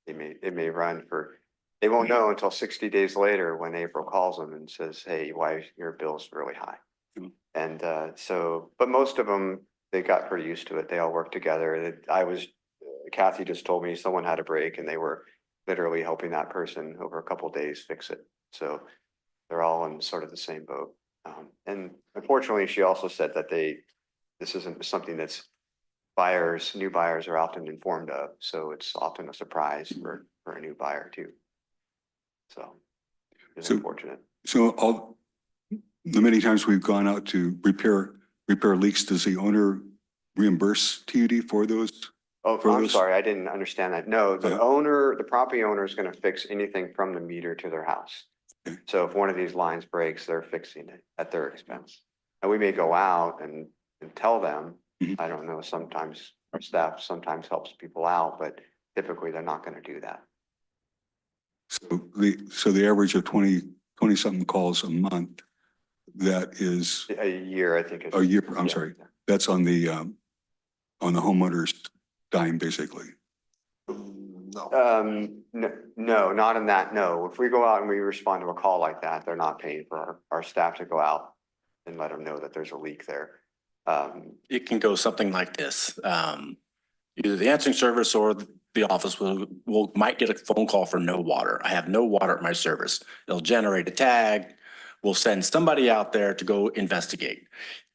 It may run for, they won't know until 60 days later when April calls them and says, hey, why your bill's really high? Mhm. And but most of them, they got pretty used to it. They all work together. Kathy just told me someone had a break and they were literally helping that person over a couple of days fix it. So they're all in sort of the same boat. And unfortunately, she also said that this isn't something that's new buyers are often informed of. So it's often a surprise for a new buyer too. So it's unfortunate. So the many times we've gone out to repair leaks, does the owner reimburse TUD for those? Oh, I'm sorry, I didn't understand that. No, the property owner is going to fix anything from the meter to their house. Okay. So if one of these lines breaks, they're fixing it at their expense. And we may go out and tell them, Mhm. I don't know, sometimes Our staff sometimes helps people out, but typically they're not gonna do that. So the average of 20 something calls a month, that is A year, I think. a year, I'm Yeah. sorry, that's on the homeowner's dime, basically. No, not in that, no. If we go out and we respond to a call like that, they're not paying for our staff to go out and let them know that there's a leak there. It can go something like this. Either the answering service or the office might get a phone call for no water. I have no water at my service. It'll generate a tag. We'll send somebody out there to go investigate.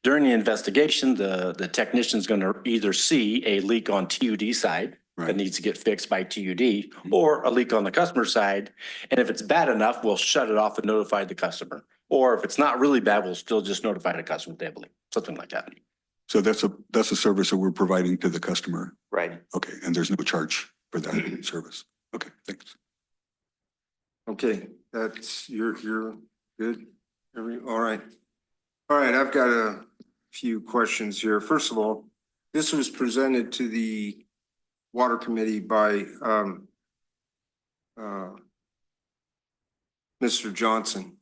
During the investigation, the technician's gonna either see a leak on TUD side that Right. needs to get fixed by TUD, or a leak on the customer side. And if it's bad enough, we'll shut it off and notify the customer. Or if it's not really bad, we'll still just notify the customer they have a leak, something like that. So that's a service that we're providing to the customer. Right. Okay, and there's no charge for that service. Okay, thanks. Okay, you're good. All right. All right, I've got a few questions here. First of all, this was presented to the Water Committee by Mr. Johnson,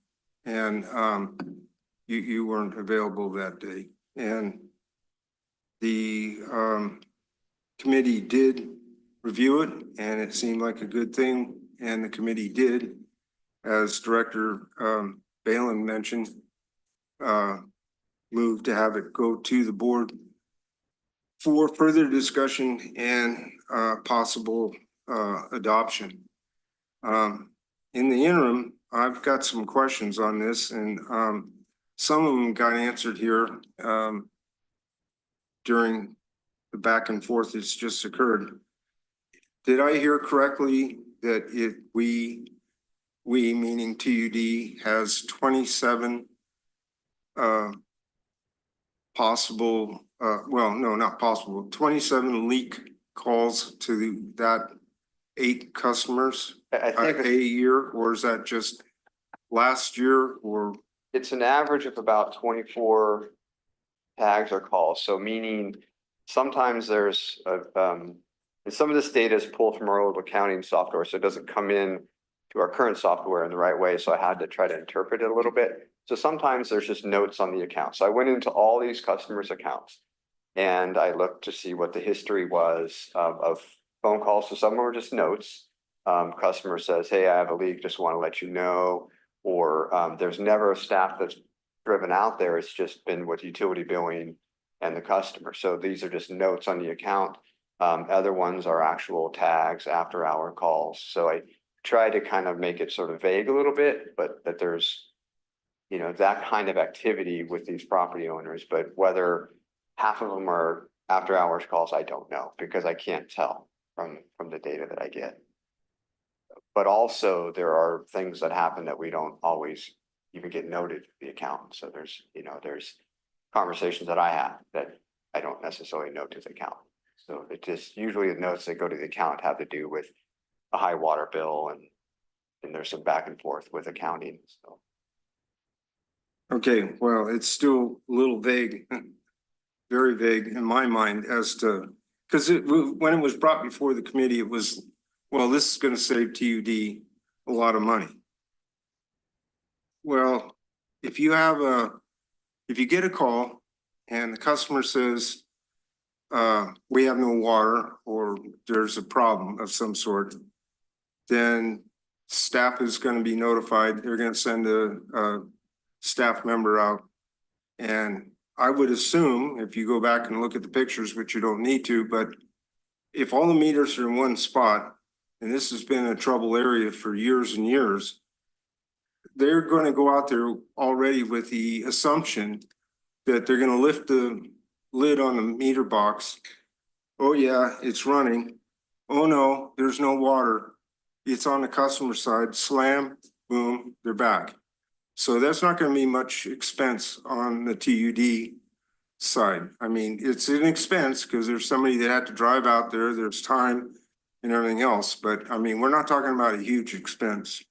and you weren't available that day. And the committee did review it, and it seemed like a good thing, and the committee did, as Director Balin mentioned, move to have it go to the board for further discussion and possible adoption. In the interim, I've got some questions on this, and some of them got answered here during the back and forth that's just occurred. Did I hear correctly that we meaning TUD has 27 possible, well, no, not possible, 27 leak calls to that 8 customers I think a year, or is that just last year, or? it's an average of about 24 tags or calls. So meaning sometimes there's and some of this data is pulled from our old accounting software, so it doesn't come in to our current software in the right way. So I had to try to interpret it a little bit. So sometimes there's just notes on the account. So I went into all these customers' accounts and I looked to see what the history was of phone calls. So some were just notes. Customer says, hey, I have a leak, just want to let you know. Or there's never a staff that's driven out there. It's just been with utility billing and the customer. So these are just notes on the account. Other ones are actual tags, after hour calls. So I try to kind of make it sort of vague a little bit, but that there's, you know, that kind of activity with these property owners. But whether half of them are after hours calls, I don't know, because I can't tell from the data that I get. But also there are things that happen that we don't always even get noted to the account. So there's, you know, there's conversations that I have that I don't necessarily note to the account. So it just usually the notes that go to the account have to do with a high water bill and there's some back and forth with accounting. So Okay, well, it's still a little vague, very vague in my mind as to, because when it was brought before the committee, it was, well, this is going to save TUD a lot of money. Well, if you get a call and the customer says, we have no water, or there's a problem of some sort, then staff is going to be notified. They're going to send a staff member out. And I would assume, if you go back and look at the pictures, which you don't need to, but if all the meters are in one spot, and this has been a trouble area for years and years, they're going to go out there already with the assumption that they're going to lift the lid on the meter box. Oh yeah, it's running. Oh no, there's no water. It's on the customer side. Slam, boom, they're back. So that's not going to be much expense on the TUD side. I mean, it's an expense because there's somebody that had to drive out there. There's time and everything else. But I mean, we're not talking about a huge expense.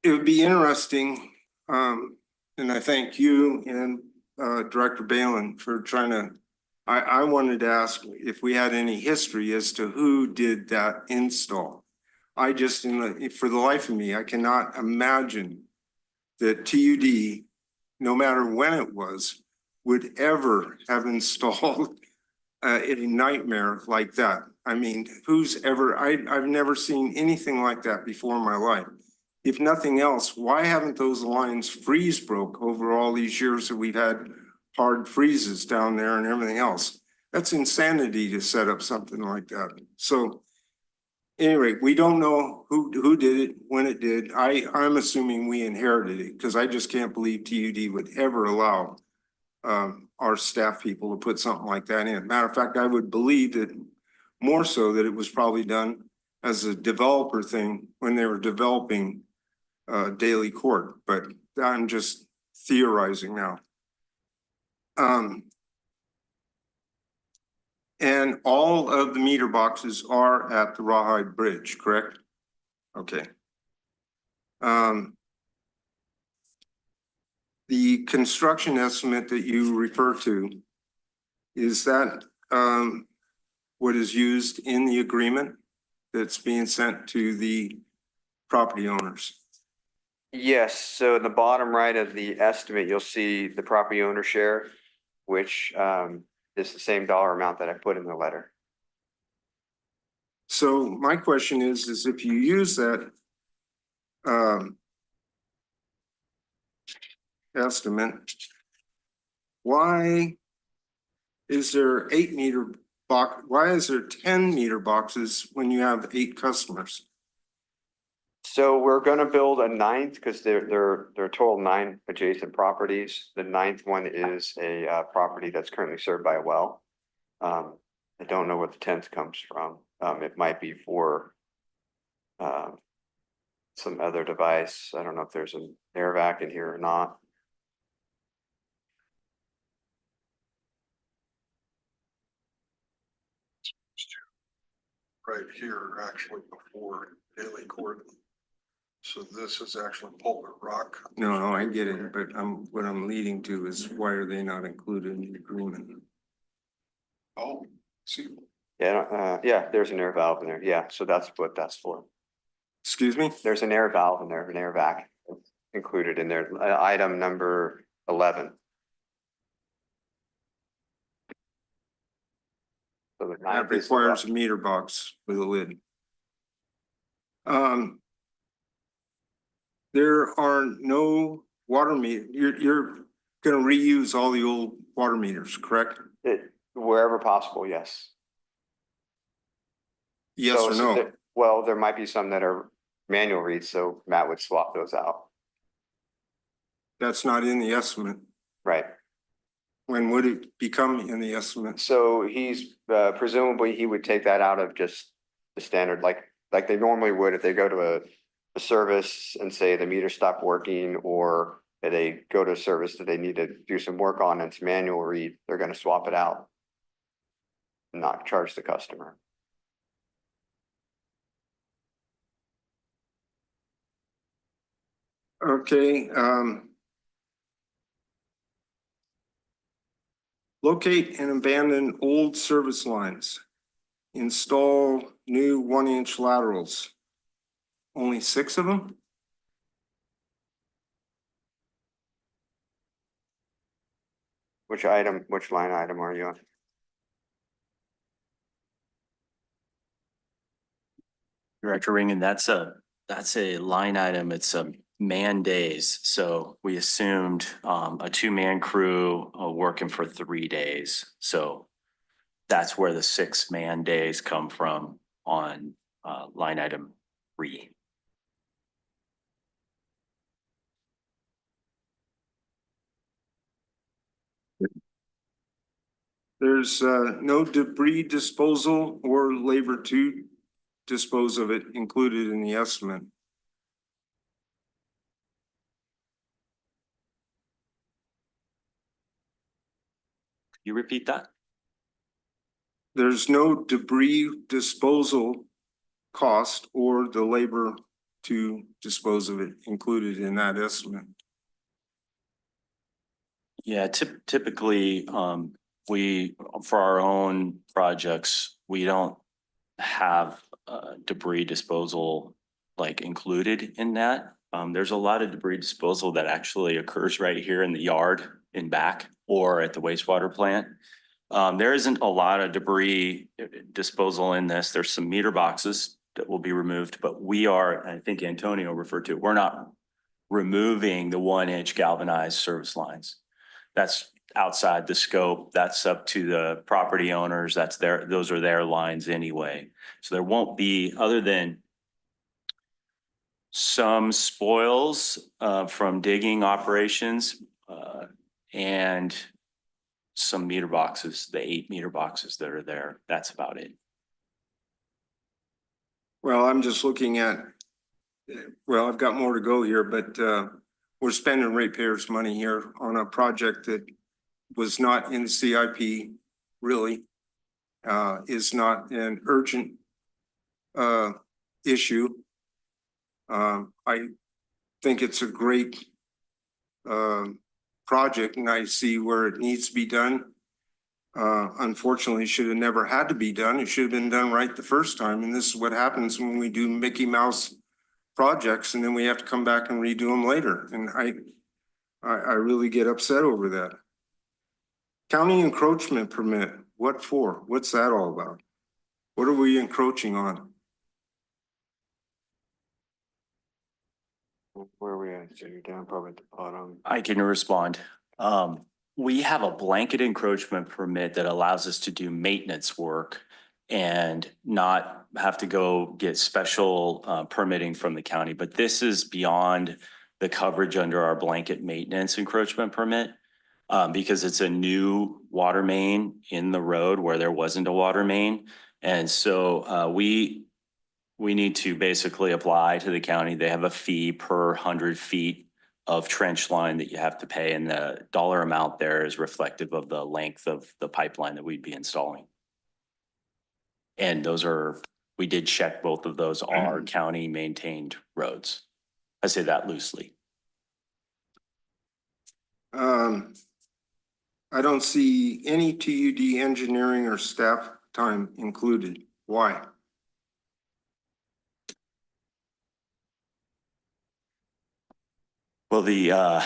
It would be interesting, and I thank you and Director Balin for trying to I wanted to ask if we had any history as to who did that install. I just, for the life of me, I cannot imagine that TUD, no matter when it was, would ever have installed a nightmare like that. I mean, I've never seen anything like that before in my life. If nothing else, why haven't those lines freeze broke over all these years that we've had hard freezes down there and everything else? That's insanity to set up something like that. So anyway, we don't know who did it, when it did. I'm assuming we inherited it because I just can't believe TUD would ever allow our staff people to put something like that in. Matter of fact, I would believe that more so that it was probably done as a developer thing when they were developing daily court, but I'm just theorizing now. And all of the meter boxes are at the Rawhide Bridge, correct? Okay. The construction estimate that you refer to, is that what is used in the agreement that's being sent to the property owners? Yes, so in the bottom right of the estimate, you'll see the property owner share, which is the same dollar amount that I put in the letter. So my question is if you use that estimate, why is there 8 meter box? Why is there 10 meter boxes when you have 8 customers? So we're gonna build a ninth because there are total 9 adjacent properties. The 9th one is a property that's currently served by a well. I don't know where the 10th comes from. It might be for some other device. I don't know if there's an air vac in here or not. Right here, actually before daily court. So this is actually Pulpit Rock. No, I get it, but what I'm leading to is why are they not included in the agreement? Oh, see. Yeah, there's an air valve in there. Yeah, so that's what that's for. Excuse me? There's an air valve in there, an air vac included in there, item number 11. So the That 9th is requires a meter box with a lid. There are no water meter. You're gonna reuse all the old water meters, correct? wherever possible, yes. Yes So or no? Well, there might be some that are manual reads, so Matt would swap those out. That's not in the estimate. Right. When would it become in the estimate? So he's presumably he would take that out of just the standard, like they normally would if they go to a service and say the meter stopped working, or if they go to a service that they need to do some work on and it's manual read, they're going to swap it out and not charge the customer. Okay, locate and abandon old service lines. Install new 1-inch laterals. Only 6 of them? Which line item are you on? Director Ringen, that's a line item. It's a man days. So we assumed a 2-man crew working for 3 days. So that's where the 6-man days come from on line item 3. There's no debris disposal or labor to dispose of it included in the estimate. Could you repeat that? There's no debris disposal cost or the labor to dispose of it included in that estimate. Yeah, typically, for our own projects, we don't have debris disposal like included in that. There's a lot of debris disposal that actually occurs right here in the yard in back or at the wastewater plant. There isn't a lot of debris disposal in this. There's some meter boxes that will be removed, but we are, I think Antonio referred to, we're not removing the 1-inch galvanized service lines. That's outside the scope. That's up to the property owners. Those are their lines anyway. So there won't be, other than some spoils from digging operations and some meter boxes, the 8 meter boxes that are there. That's about it. Well, I'm just looking at, well, I've got more to go here, but we're spending ratepayers' money here on a project that was not in the CIP, really, is not an urgent issue. I think it's a great project and I see where it needs to be done. Unfortunately, it should have never had to be done. It should have been done right the first time. And this is what happens when we do Mickey Mouse projects and then we have to come back and redo them later. And I really get upset over that. County encroachment permit, what for? What's that all about? What are we encroaching on? Where are we at? So you're down probably at the bottom. I can respond. We have a blanket encroachment permit that allows us to do maintenance work and not have to go get special permitting from the county. But this is beyond the coverage under our blanket maintenance encroachment permit because it's a new water main in the road where there wasn't a water main. And so we need to basically apply to the county. They have a fee per 100 feet of trench line that you have to pay, and the dollar amount there is reflective of the length of the pipeline that we'd be installing. And we did check both of those are county maintained roads. I say that loosely. I don't see any TUD engineering or staff time included. Why? Well, the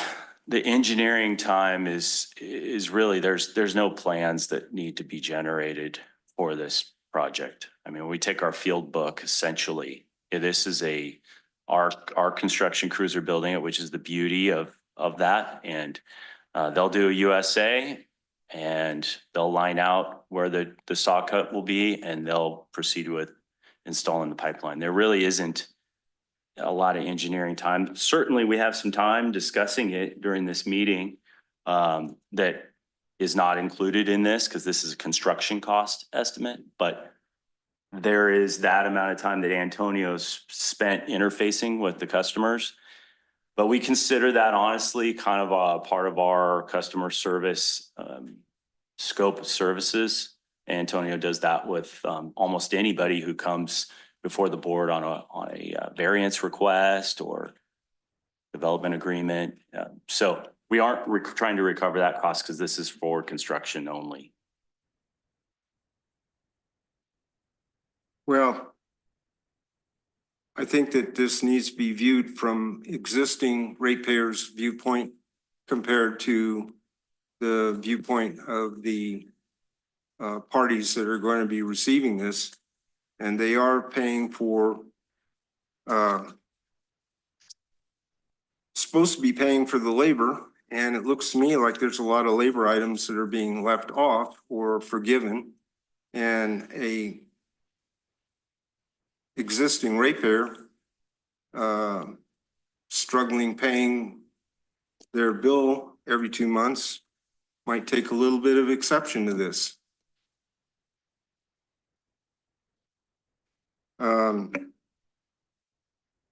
engineering time is really, there's no plans that need to be generated for this project. I mean, we take our field book, essentially, this is our construction crews are building it, which is the beauty of that. And they'll do a USA and they'll line out where the saw cut will be and they'll proceed with installing the pipeline. There really isn't a lot of engineering time. Certainly we have some time discussing it during this meeting that is not included in this because this is a construction cost estimate, but there is that amount of time that Antonio's spent interfacing with the customers. But we consider that honestly kind of a part of our customer service scope of services. Antonio does that with almost anybody who comes before the board on a variance request or development agreement. So we aren't trying to recover that cost because this is for construction only. Well, I think that this needs to be viewed from existing ratepayers' viewpoint compared to the viewpoint of the parties that are going to be receiving this. And they are paying for, supposed to be paying for the labor. And it looks to me like there's a lot of labor items that are being left off or forgiven. And a existing ratepayer struggling paying their bill every 2 months might take a little bit of exception to this.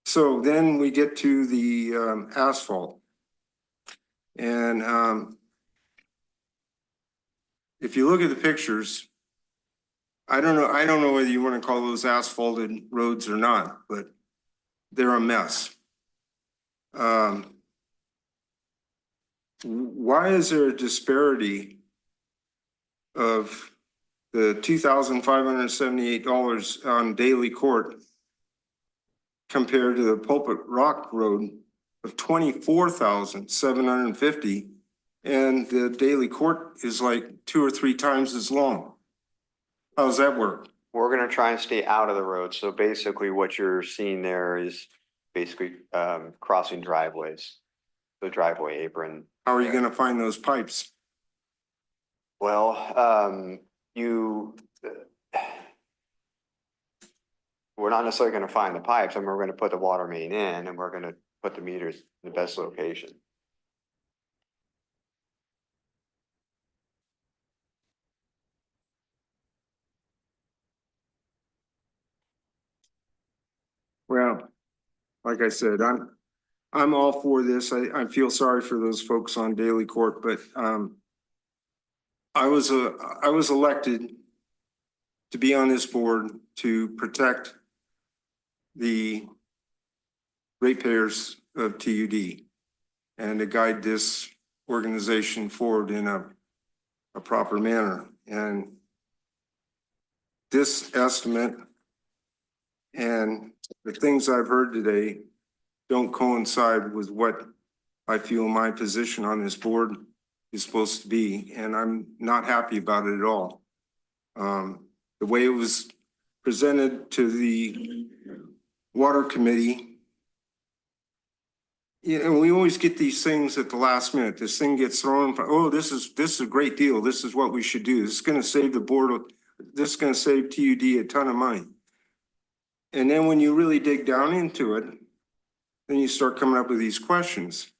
So then we get to the asphalt. And if you look at the pictures, I don't know whether you want to call those asphalted roads or not, but they're a mess. Why is there a disparity of the $2,578 on Daily Court compared to the Pulpit Rock Road of $24,750, and the Daily Court is like 2 or 3 times as long. How does that work? We're gonna try and stay out of the road. So basically what you're seeing there is basically crossing driveways, the driveway apron. How are you gonna find those pipes? Well, we're not necessarily gonna find the pipes, and we're gonna put the water main in, and we're gonna put the meters in the best location. Well, like I said, I'm all for this. I feel sorry for those folks on Daily Court, but I was elected to be on this board to protect the ratepayers of TUD and to guide this organization forward in a proper manner. And this estimate and the things I've heard today don't coincide with what I feel my position on this board is supposed to be, and I'm not happy about it at all. The way it was presented to the Water Committee, you know, we always get these things at the last minute. This thing gets thrown, oh, this is a great deal. This is what we should do. This is gonna save the board, this is gonna save TUD a ton of money. And then when you really dig down into it, then you start coming up with these questions.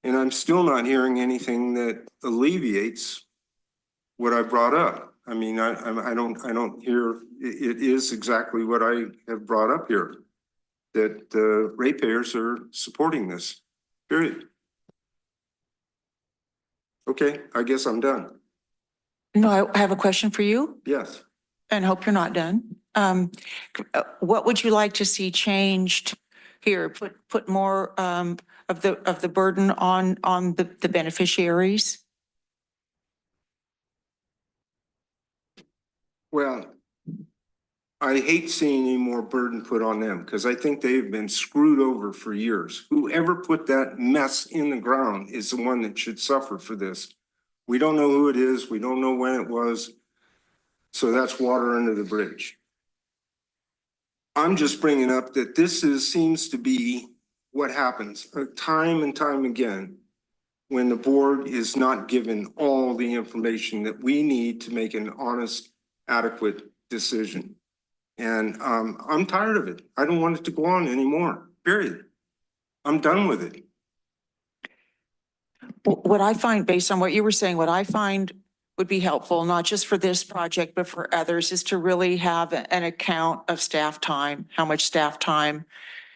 And I'm still not hearing anything that alleviates what I brought up. I mean, I don't hear, it is exactly what I have brought up here, that the ratepayers are supporting this, period. Okay, I guess I'm done. No, I have a question for you Yes. and hope you're not done. What would you like to see changed here? Put more of the burden on the beneficiaries? Well, I hate seeing any more burden put on them because I think they've been screwed over for years. Whoever put that mess in the ground is the one that should suffer for this. We don't know who it is. We don't know when it was. So that's water under the bridge. I'm just bringing up that this seems to be what happens time and time again when the board is not given all the information that we need to make an honest, adequate decision. And I'm tired of it. I don't want it to go on anymore, period. I'm done with it. What I find, based on what you were saying, what I find would be helpful, not just for this project, but for others, is to really have an account of staff time, how much staff time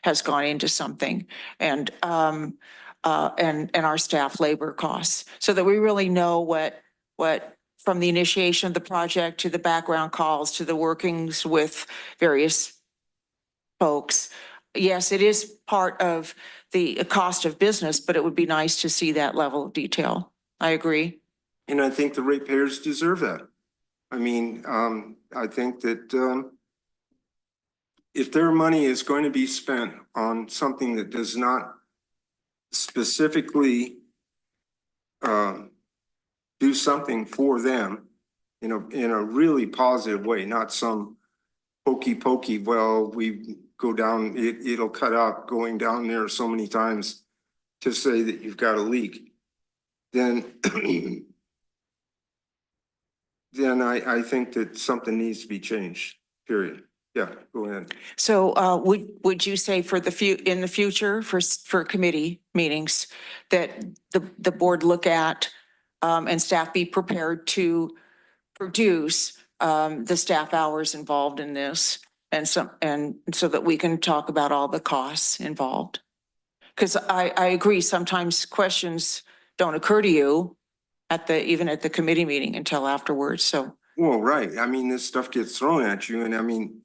has gone into something, and our staff labor costs, so that we really know what from the initiation of the project to the background calls to the workings with various folks. Yes, it is part of the cost of business, but it would be nice to see that level of detail. I agree. And I think the ratepayers deserve that. I mean, I think that if their money is going to be spent on something that does not specifically do something for them in a really positive way, not some pokey pokey, well, we go down, it'll cut out going down there so many times to say that you've got a leak, then then I think that something needs to be changed, period. Yeah, go ahead. So would you say for in the future for committee meetings that the board look at and staff be prepared to produce the staff hours involved in this, and so that we can talk about all the costs involved? Because I agree, sometimes questions don't occur to you even at the committee meeting until afterwards. So. Well, right. I mean, this stuff gets thrown at you, and I mean,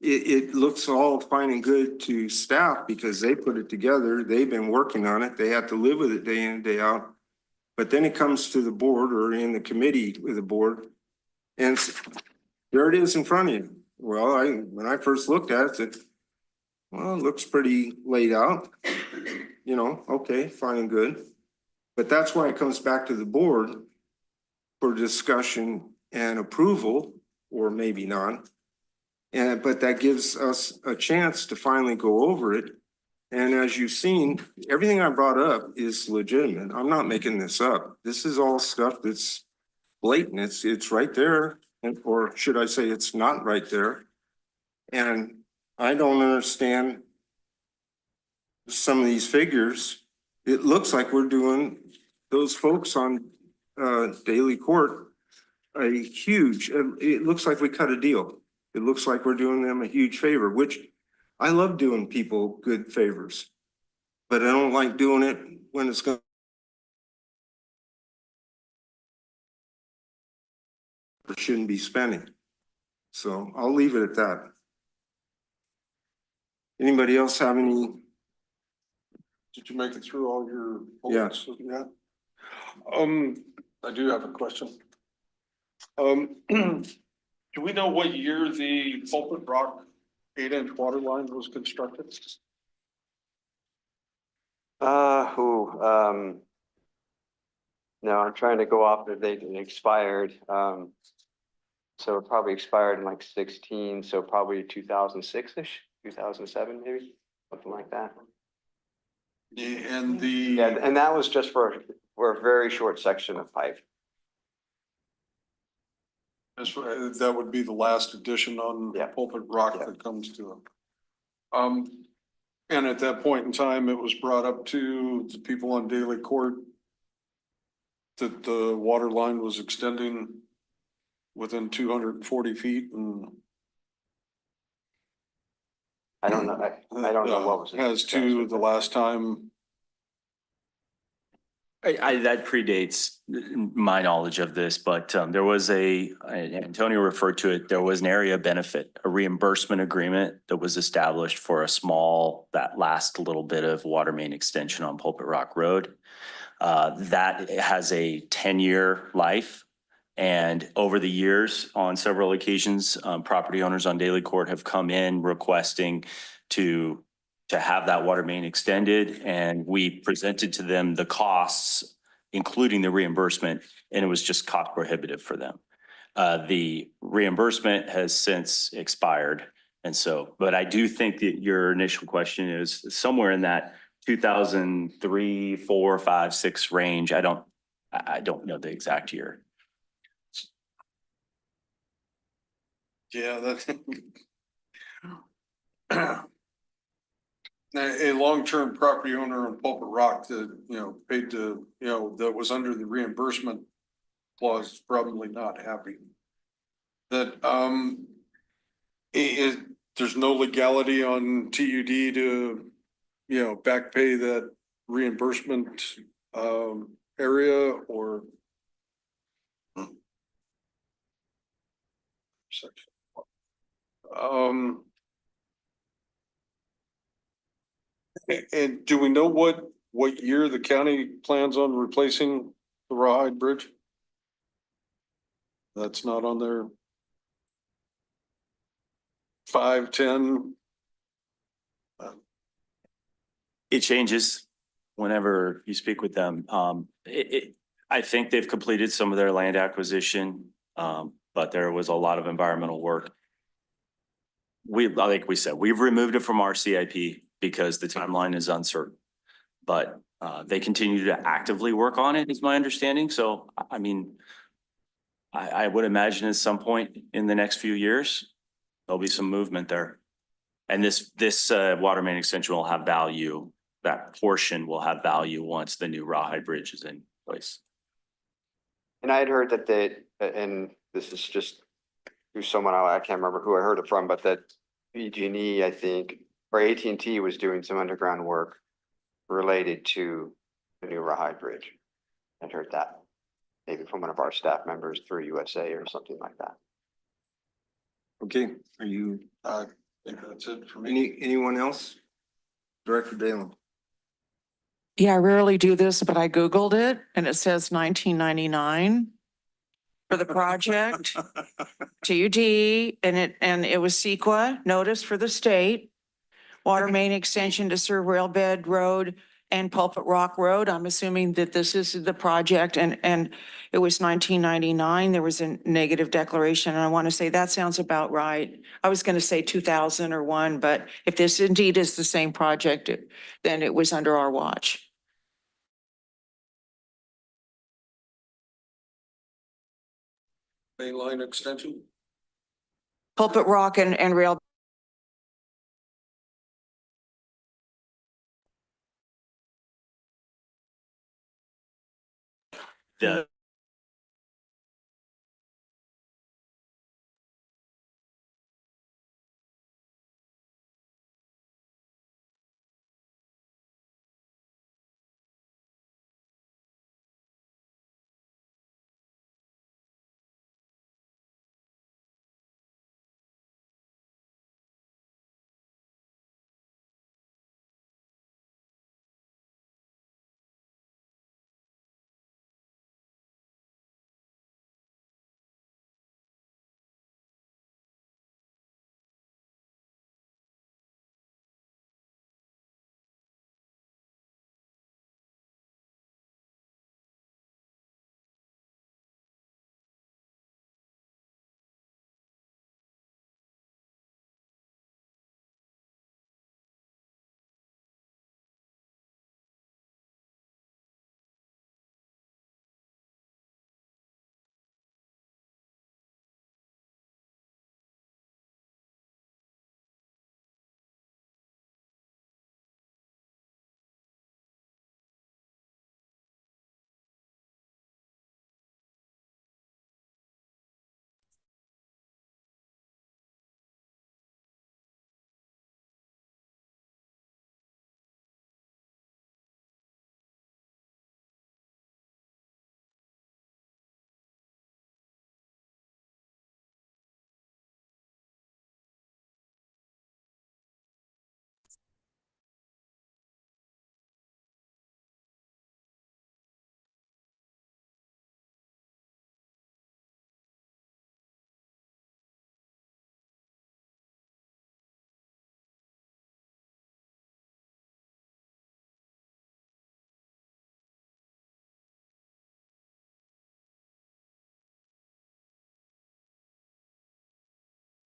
it looks all fine and good to staff because they put it together. They've been working on it. They have to live with it day in and day out. But then it comes to the board or in the committee with the board. And there it is in front of you. Well, when I first looked at it, I said, well, it looks pretty laid out. You know, okay, fine and good. But that's why it comes back to the board for discussion and approval, or maybe not. But that gives us a chance to finally go over it. And as you've seen, everything I brought up is legitimate. I'm not making this up. This is all stuff that's blatant. It's right there. Or should I say it's not right there? And I don't understand some of these figures. It looks like we're doing those folks on Daily Court a huge, it looks like we cut a deal. It looks like we're doing them a huge favor, which I love doing people good favors. But I don't like doing it when it's going or shouldn't be spending. So I'll leave it at that. Anybody else have any? Did you make it through all your Yes. bullets? Yeah. I do have a question. Do we know what year the Pulpit Rock 8-inch water line was constructed? No, I'm trying to go off the date it expired. So it probably expired in like 16, so probably 2006-ish, 2007 maybe, something like that. Yeah, and the. Yeah, and that was just for a very short section of pipe. That would be the last addition on Yeah. Pulpit Rock Yeah. that comes to it. And at that point in time, it was brought up to the people on Daily Court that the water line was extending within 240 feet and. I don't know, I don't know what was. As to the last time. That predates my knowledge of this, but there was Antonio referred to it, there was an area benefit, a reimbursement agreement that was established for that last little bit of water main extension on Pulpit Rock Road. That has a 10-year life. And over the years, on several occasions, property owners on Daily Court have come in requesting to have that water main extended, and we presented to them the costs, including the reimbursement, and it was just cost prohibitive for them. The reimbursement has since expired. And so, but I do think that your initial question is somewhere in that 2003, 4, 5, 6 range. I don't know the exact year. Yeah, that's. A long-term property owner on Pulpit Rock that, paid to, that was under the reimbursement clause is probably not happy. That, there's no legality on TUD to, back pay that reimbursement, area or. Section. And do we know what year the county plans on replacing the Rawhide Bridge? That's not on there. 5, 10. It changes whenever you speak with them. I think they've completed some of their land acquisition, but there was a lot of environmental work. Like we said, we've removed it from our CIP because the timeline is uncertain. But they continue to actively work on it, is my understanding. So, I mean, I would imagine at some point in the next few years, there'll be some movement there. And this water main extension will have value. That portion will have value once the new Rawhide Bridge is in place. And I had heard that and this is just through someone, I can't remember who I heard it from, but that PG&E, I think, or AT&T was doing some underground work related to the new Rawhide Bridge. I'd heard that maybe from one of our staff members through USA or something like that. Okay, are you, I think that's it for me. anyone else? Director Dalen. Yeah, I rarely do this, but I Googled it and it says 1999 for the project. TUD, and it was CEQA, notice for the state. Water main extension to serve Railbed Road and Pulpit Rock Road. I'm assuming that this is the project and it was 1999. There was a negative declaration. And I want to say that sounds about right. I was going to say 2001, but if this indeed is the same project, then it was under our watch. Main line extension? Pulpit Rock and Rail. The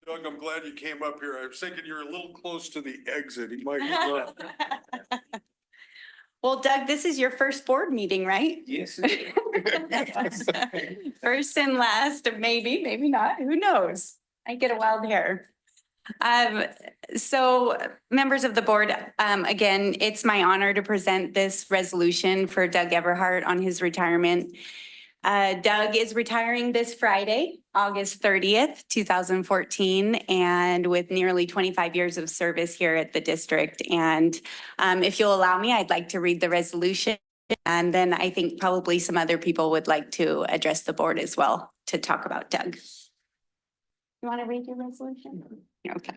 Doug, I'm glad you came up here. I was thinking you're a little close to the exit. He might. Well, Doug, this is your first board meeting, right? Yes. First and last, maybe, maybe not, who knows? I get a wild hair. So members of the board, again, it's my honor to present this resolution for Doug Everhart on his retirement. Doug is retiring this Friday, August 30th, 2014, and with nearly 25 years of service here at the district. And if you'll allow me, I'd like to read the resolution. And then I think probably some other people would like to address the board as well to talk about Doug. You want to read your resolution? Okay.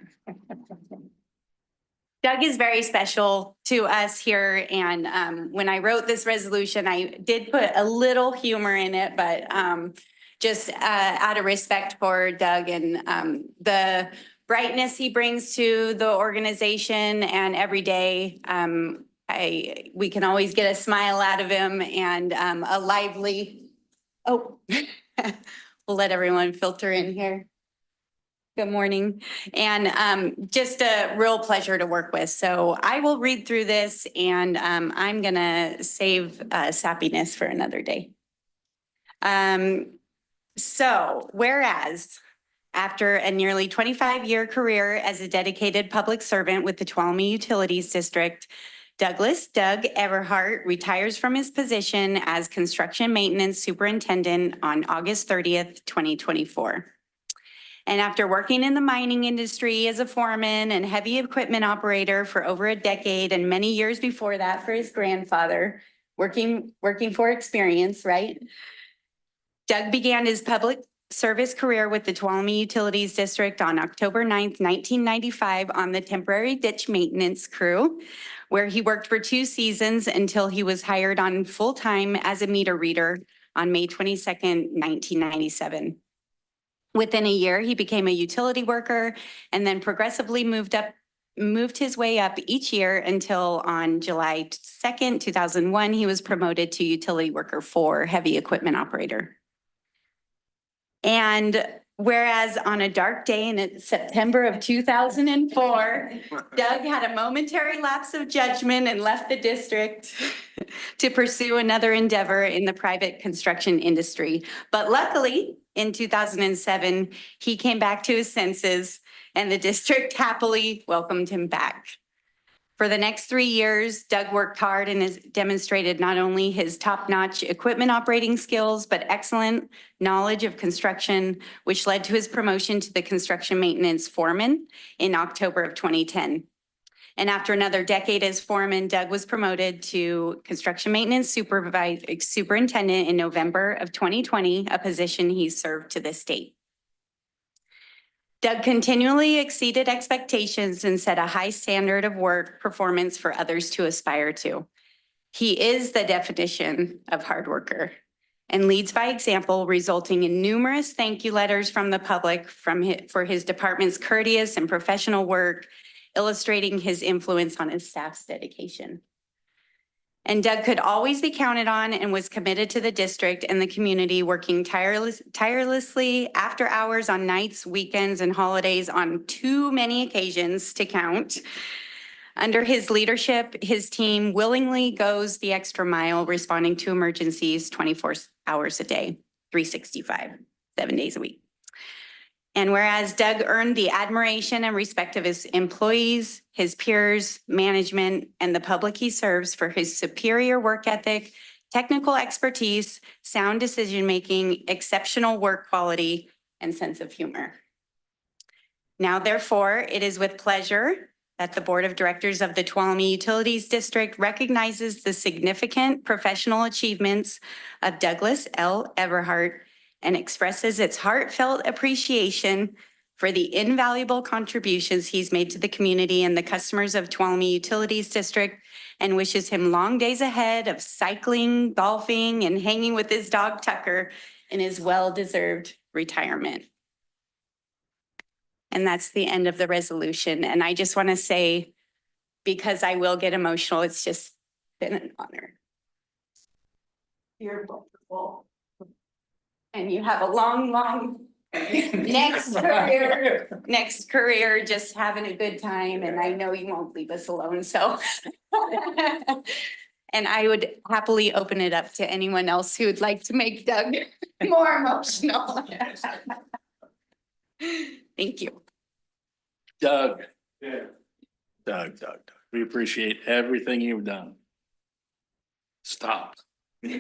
Doug is very special to us here. And when I wrote this resolution, I did put a little humor in it, but just out of respect for Doug and the brightness he brings to the organization, and every day we can always get a smile out of him and a lively, we'll let everyone filter in here. Good morning. And just a real pleasure to work with. So I will read through this, and I'm gonna save sappiness for another day. So whereas after a nearly 25-year career as a dedicated public servant with the Tuolumne Utilities District, Doug Everhart retires from his position as construction maintenance superintendent on August 30th, 2024. And after working in the mining industry as a foreman and heavy equipment operator for over a decade, and many years before that for his working for experience, right? Doug began his public service career with the Tuolumne Utilities District on October 9th, 1995 on the temporary ditch maintenance crew, where he worked for 2 seasons until he was hired on full-time as a meter reader on May 22nd, 1997. Within a year, he became a utility worker and then progressively moved his way up each year until on July 2nd, 2001, he was promoted to utility worker 4, heavy equipment operator. And whereas on a dark day in September of 2004, Doug had a momentary lapse of judgment and left the district to pursue another endeavor in the private construction industry. But luckily, in 2007, he came back to his senses and the district happily welcomed him back. For the next 3 years, Doug worked hard and has demonstrated not only his top-notch equipment operating skills, but excellent knowledge of construction, which led to his promotion to the construction maintenance foreman in October of 2010. And after another decade as foreman, Doug was promoted to construction maintenance superintendent in November of 2020, a position he served to this date. Doug continually exceeded expectations and set a high standard of work performance for others to aspire to. He is the definition of hard worker and leads by example, resulting in numerous thank you letters from the public for his department's courteous and professional work, illustrating his influence on his staff's dedication. And Doug could always be counted on and was committed to the district and the community, working tirelessly after hours on nights, weekends, and holidays on too many occasions to count. Under his leadership, his team willingly goes the extra mile, responding to emergencies 24 hours a day, 365, 7 days a week. And whereas Doug earned the admiration and respect of his employees, his peers, management, and the public he serves for his superior work ethic, technical expertise, sound decision-making, exceptional work quality, and sense of humor. Now, therefore, it is with pleasure that the Board of Directors of the Tuolumne Utilities District recognizes the significant professional achievements of Douglas L. Everhart and expresses its heartfelt appreciation for the invaluable contributions he's made to the community and the customers of Tuolumne Utilities District, and wishes him long days ahead of cycling, golfing, and hanging with his dog Tucker in his well-deserved retirement. And that's the end of the resolution. And I just want to say, because I will get emotional, it's just been an honor. You're wonderful. And you have a long next career, just having a good time. And I know you won't leave us alone, so. And I would happily open it up to anyone else who would like to make Doug more emotional. Thank you. Doug, Yeah. Doug, we appreciate everything you've done. Stop. Me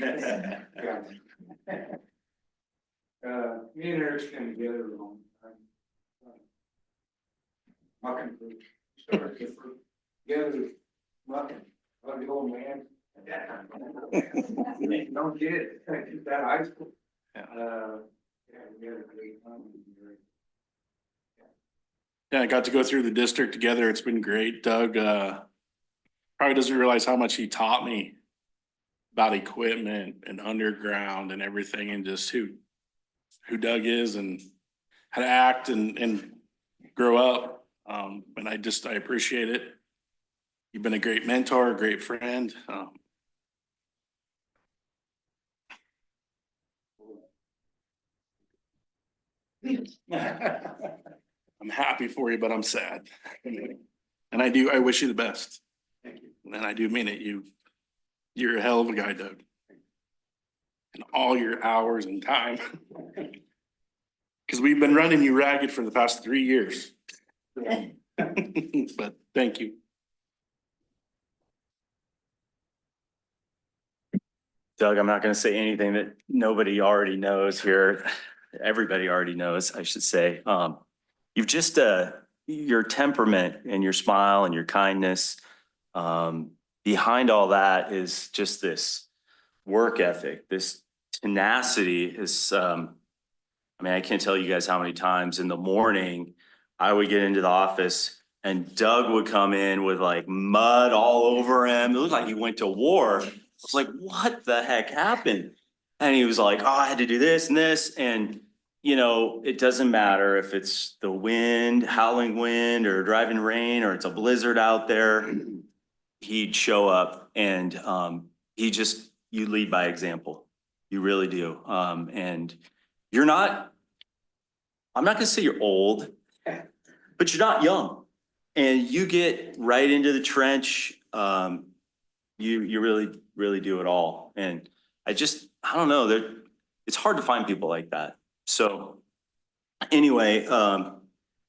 and Eric's been together a long time. Mucking for, started together, mucking, like the old man. Don't get it, keep that high school. Yeah, we had a great time. Yeah, I got to go through the district together. It's been great. Doug, probably doesn't realize how much he taught me about equipment and underground and everything, and just who Doug is and how to act and grow up. And I appreciate it. You've been a great mentor, a great friend. I'm happy for you, but I'm sad. And I wish you the best. Thank you. And I do mean it. You're a hell of a guy, Doug. And all your hours and time. Because we've been running you ragged for the past 3 years. But thank you. Doug, I'm not going to say anything that nobody already knows here. Everybody already knows, I should say. You've just, your temperament and your smile and your kindness, behind all that is just this work ethic, this tenacity is, I mean, I can't tell you guys how many times in the morning I would get into the office and Doug would come in with like mud all over him. It looked like he went to war. I was like, what the heck happened? And he was like, oh, I had to do this and this. And, you know, it doesn't matter if it's the wind, howling wind, or driving rain, or it's a blizzard out there. He'd show up and you lead by example. You really do. And you're not, I'm not gonna say you're old, but you're not young. And you get right into the trench. You really do it all. And I don't know, it's hard to find people like that. So anyway,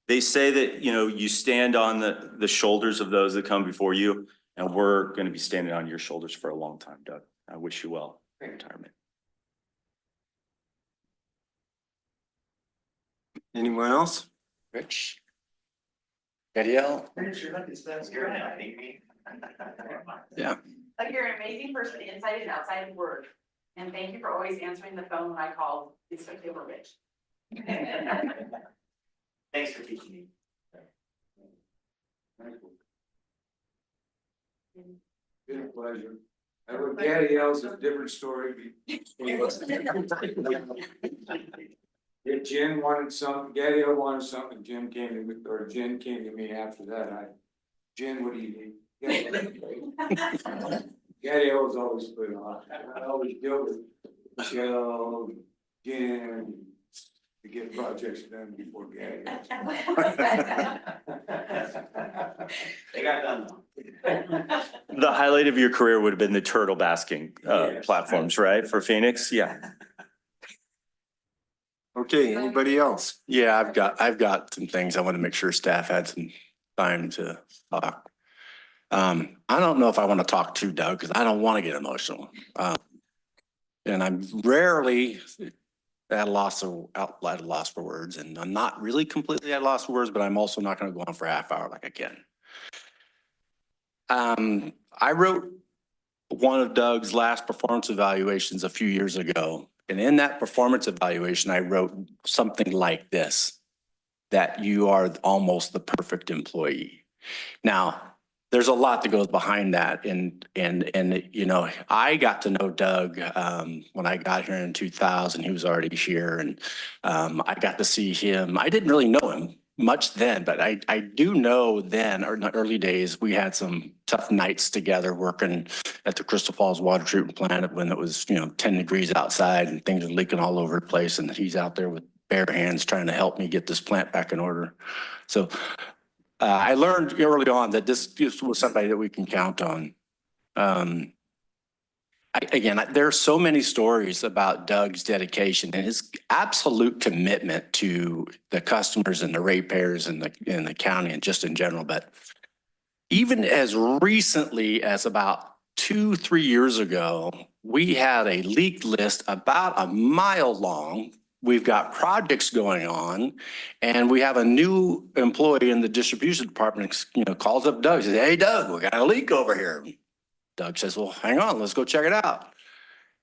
they say that, you know, you stand on the shoulders of those that come before you, and we're gonna be standing on your shoulders for a long time, Doug. I wish you well in retirement. Anyone else? Rich? Danielle? Yeah. Like, you're an amazing person inside and outside of work. And thank you for always answering the phone when I called. It's so they were rich. Thanks for teaching me. Been a pleasure. And with Gaddy L's a different story. If Jen wanted something, Gaddy L wanted something, Jim came to me, or Jen came to me after that. Jen, what do you need? Gaddy L was always put on. I always deal with Michelle, Jen, to get projects done before Gaddy. They got done. The highlight of your career would have been the turtle basking Yes. platforms, right? For Phoenix? Yeah. Okay, anybody else? Yeah, I've got some things I want to make sure staff had some time to talk. I don't know if I want to talk to Doug because I don't want to get emotional. And I'm rarely at a loss for words, and I'm not really completely at a loss for words, but I'm also not going to go on for a half hour like I can. I wrote one of Doug's last performance evaluations a few years ago. And in that performance evaluation, I wrote something like this, that you are almost the perfect employee. Now, there's a lot that goes behind that. And you know, I got to know Doug when I got here in 2000. He was already here, and I got to see him. I didn't really know him much then, but I do know then, or in the early days, we had some tough nights together working at the Crystal Falls water treatment plant when it was, you know, 10 degrees outside and things are leaking all over the place. And he's out there with bare hands trying to help me get this plant back in order. So I learned early on that this was somebody that we can count on. Again, there are so many stories about Doug's dedication and his absolute commitment to the customers and the ratepayers and the county and just in general. But even as recently as about 2-3 years ago, we had a leaked list about a mile long. We've got projects going on, and we have a new employee in the distribution department, you know, calls up Doug, says, "Hey, Doug, we got a leak over here." Doug says, "Well, hang on, let's go check it out."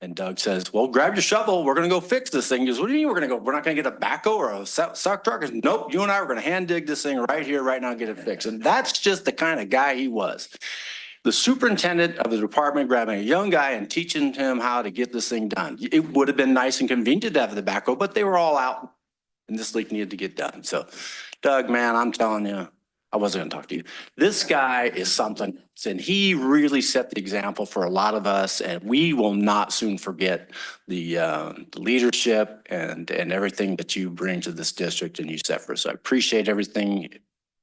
And Doug says, "Well, grab your shovel. We're going to go fix this thing." He goes, "What do you mean we're going to go? We're not going to get a backhoe or a suck truck?" He goes, "Nope, you and I are going to hand dig this thing right here, right now, and get it fixed." And that's just the kind of guy he was. The superintendent of the department grabbing a young guy and teaching him how to get this thing done. It would have been nice and convenient to have the backhoe, but they were all out and this leak needed to get done. So Doug, man, I'm telling you, I wasn't going to talk to you. This guy is something, and he really set the example for a lot of us, and we will not soon forget the leadership and everything that you bring to this district and you set for us. So I appreciate everything,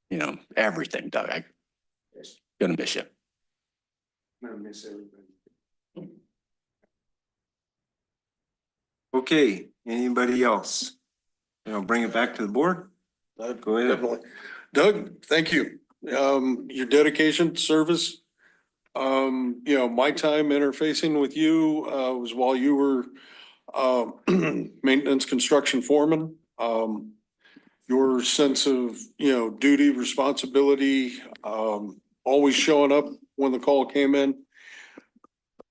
you know, everything, Doug. I'm going to miss you. I'm gonna miss everybody. Okay, anybody else? You know, bring it back to the board. Go ahead. Definitely. Doug, thank you. Your dedication, service. You know, my time interfacing with you was while you were maintenance construction foreman. Your sense of, you know, duty, responsibility, always showing up when the call came in.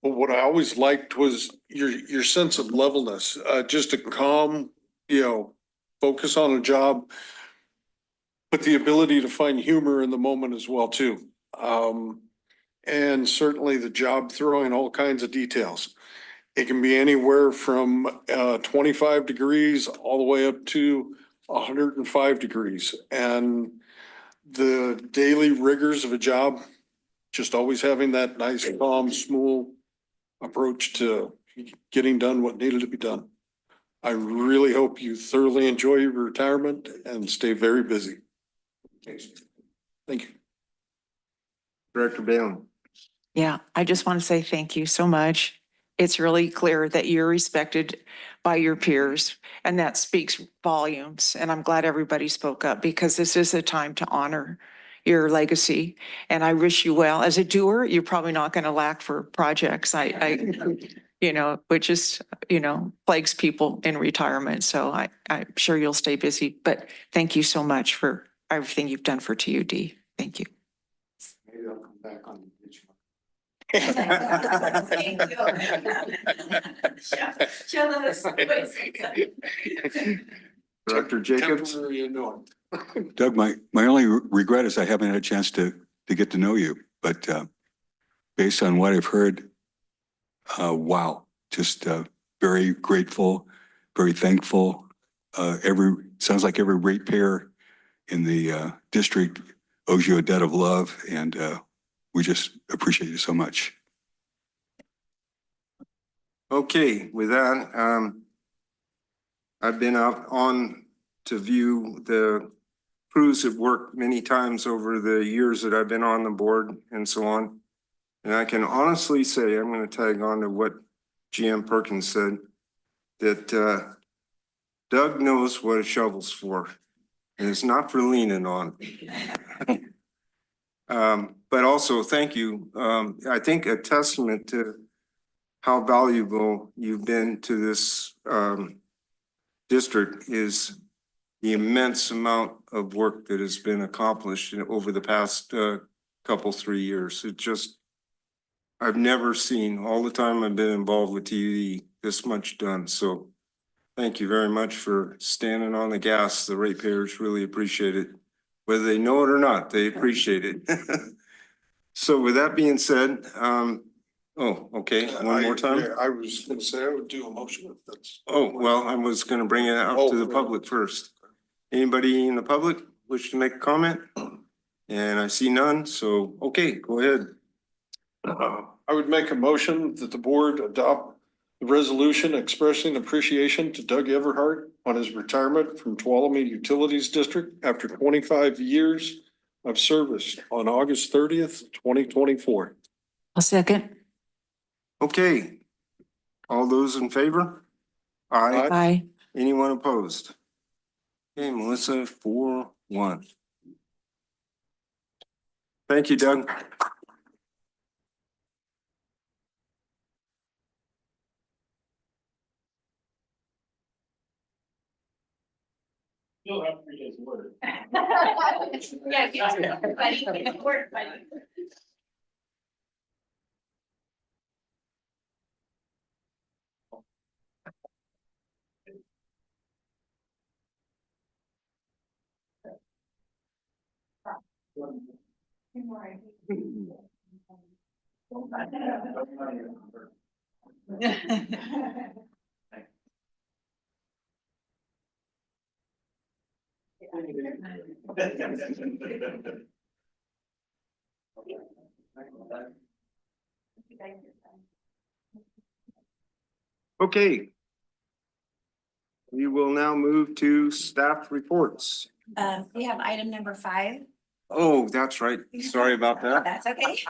But what I always liked was your sense of levelness, just a calm, you know, focus on a job, but the ability to find humor in the moment as well too. And certainly the job throwing all kinds of details. It can be anywhere from 25 degrees all the way up to 105 degrees. And the daily rigors of a job, just always having that nice, calm, smooth approach to getting done what needed to be done. I really hope you thoroughly enjoy your retirement and stay very busy. Thank you. Director Balen. Yeah, I just want to say thank you so much. It's really clear that you're respected by your peers, and that speaks volumes. And I'm glad everybody spoke up because this is a time to honor your legacy. And I wish you well. As a doer, you're probably not going to lack for projects. Which is, plagues people in retirement. So I'm sure you'll stay busy. But thank you so much for everything you've done for TUD. Thank you. Maybe I'll come back on the beach. Director Jacobs. Temporary annoying. Doug, my only regret is I haven't had a chance to get to know you, but based on what I've heard, wow, just very grateful, very thankful. Sounds like every ratepayer in the district owes you a debt of love, and we just appreciate you so much. Okay, with that, I've been out on to view the crews that worked many times over the years that I've been on the board and so on. And I can honestly say, I'm going to tag on to what GM Perkins said, that Doug knows what a shovel's for, and it's not for leaning on. But also, thank you. I think a testament to how valuable you've been to this district is the immense amount of work that has been accomplished over the past couple, 3 years. I've never seen, all the time I've been involved with TUD, this much done. So thank you very much for standing on the gas. The ratepayers really appreciate it. Whether they know it or not, they appreciate it. So with that being said, okay, one more time. I was gonna say I would do a motion if that's. Oh, well, I was gonna bring it out to the public first. Anybody in the public wish to make a comment? And I see none, so, okay, go ahead. I would make a motion that the board adopt the resolution expressing appreciation to Doug Everhart on his retirement from Tuolumne Utilities District after 25 years of service on August 30th, 2024. A second. Okay. All those in favor? Aye. Bye. Anyone opposed? Okay, Melissa, 4-1. Thank you, Doug. You'll have to read his word. Yeah, everybody, work, buddy. Okay. We will now move to staff reports. We have item number 5. Oh, that's right. Sorry about that. That's okay.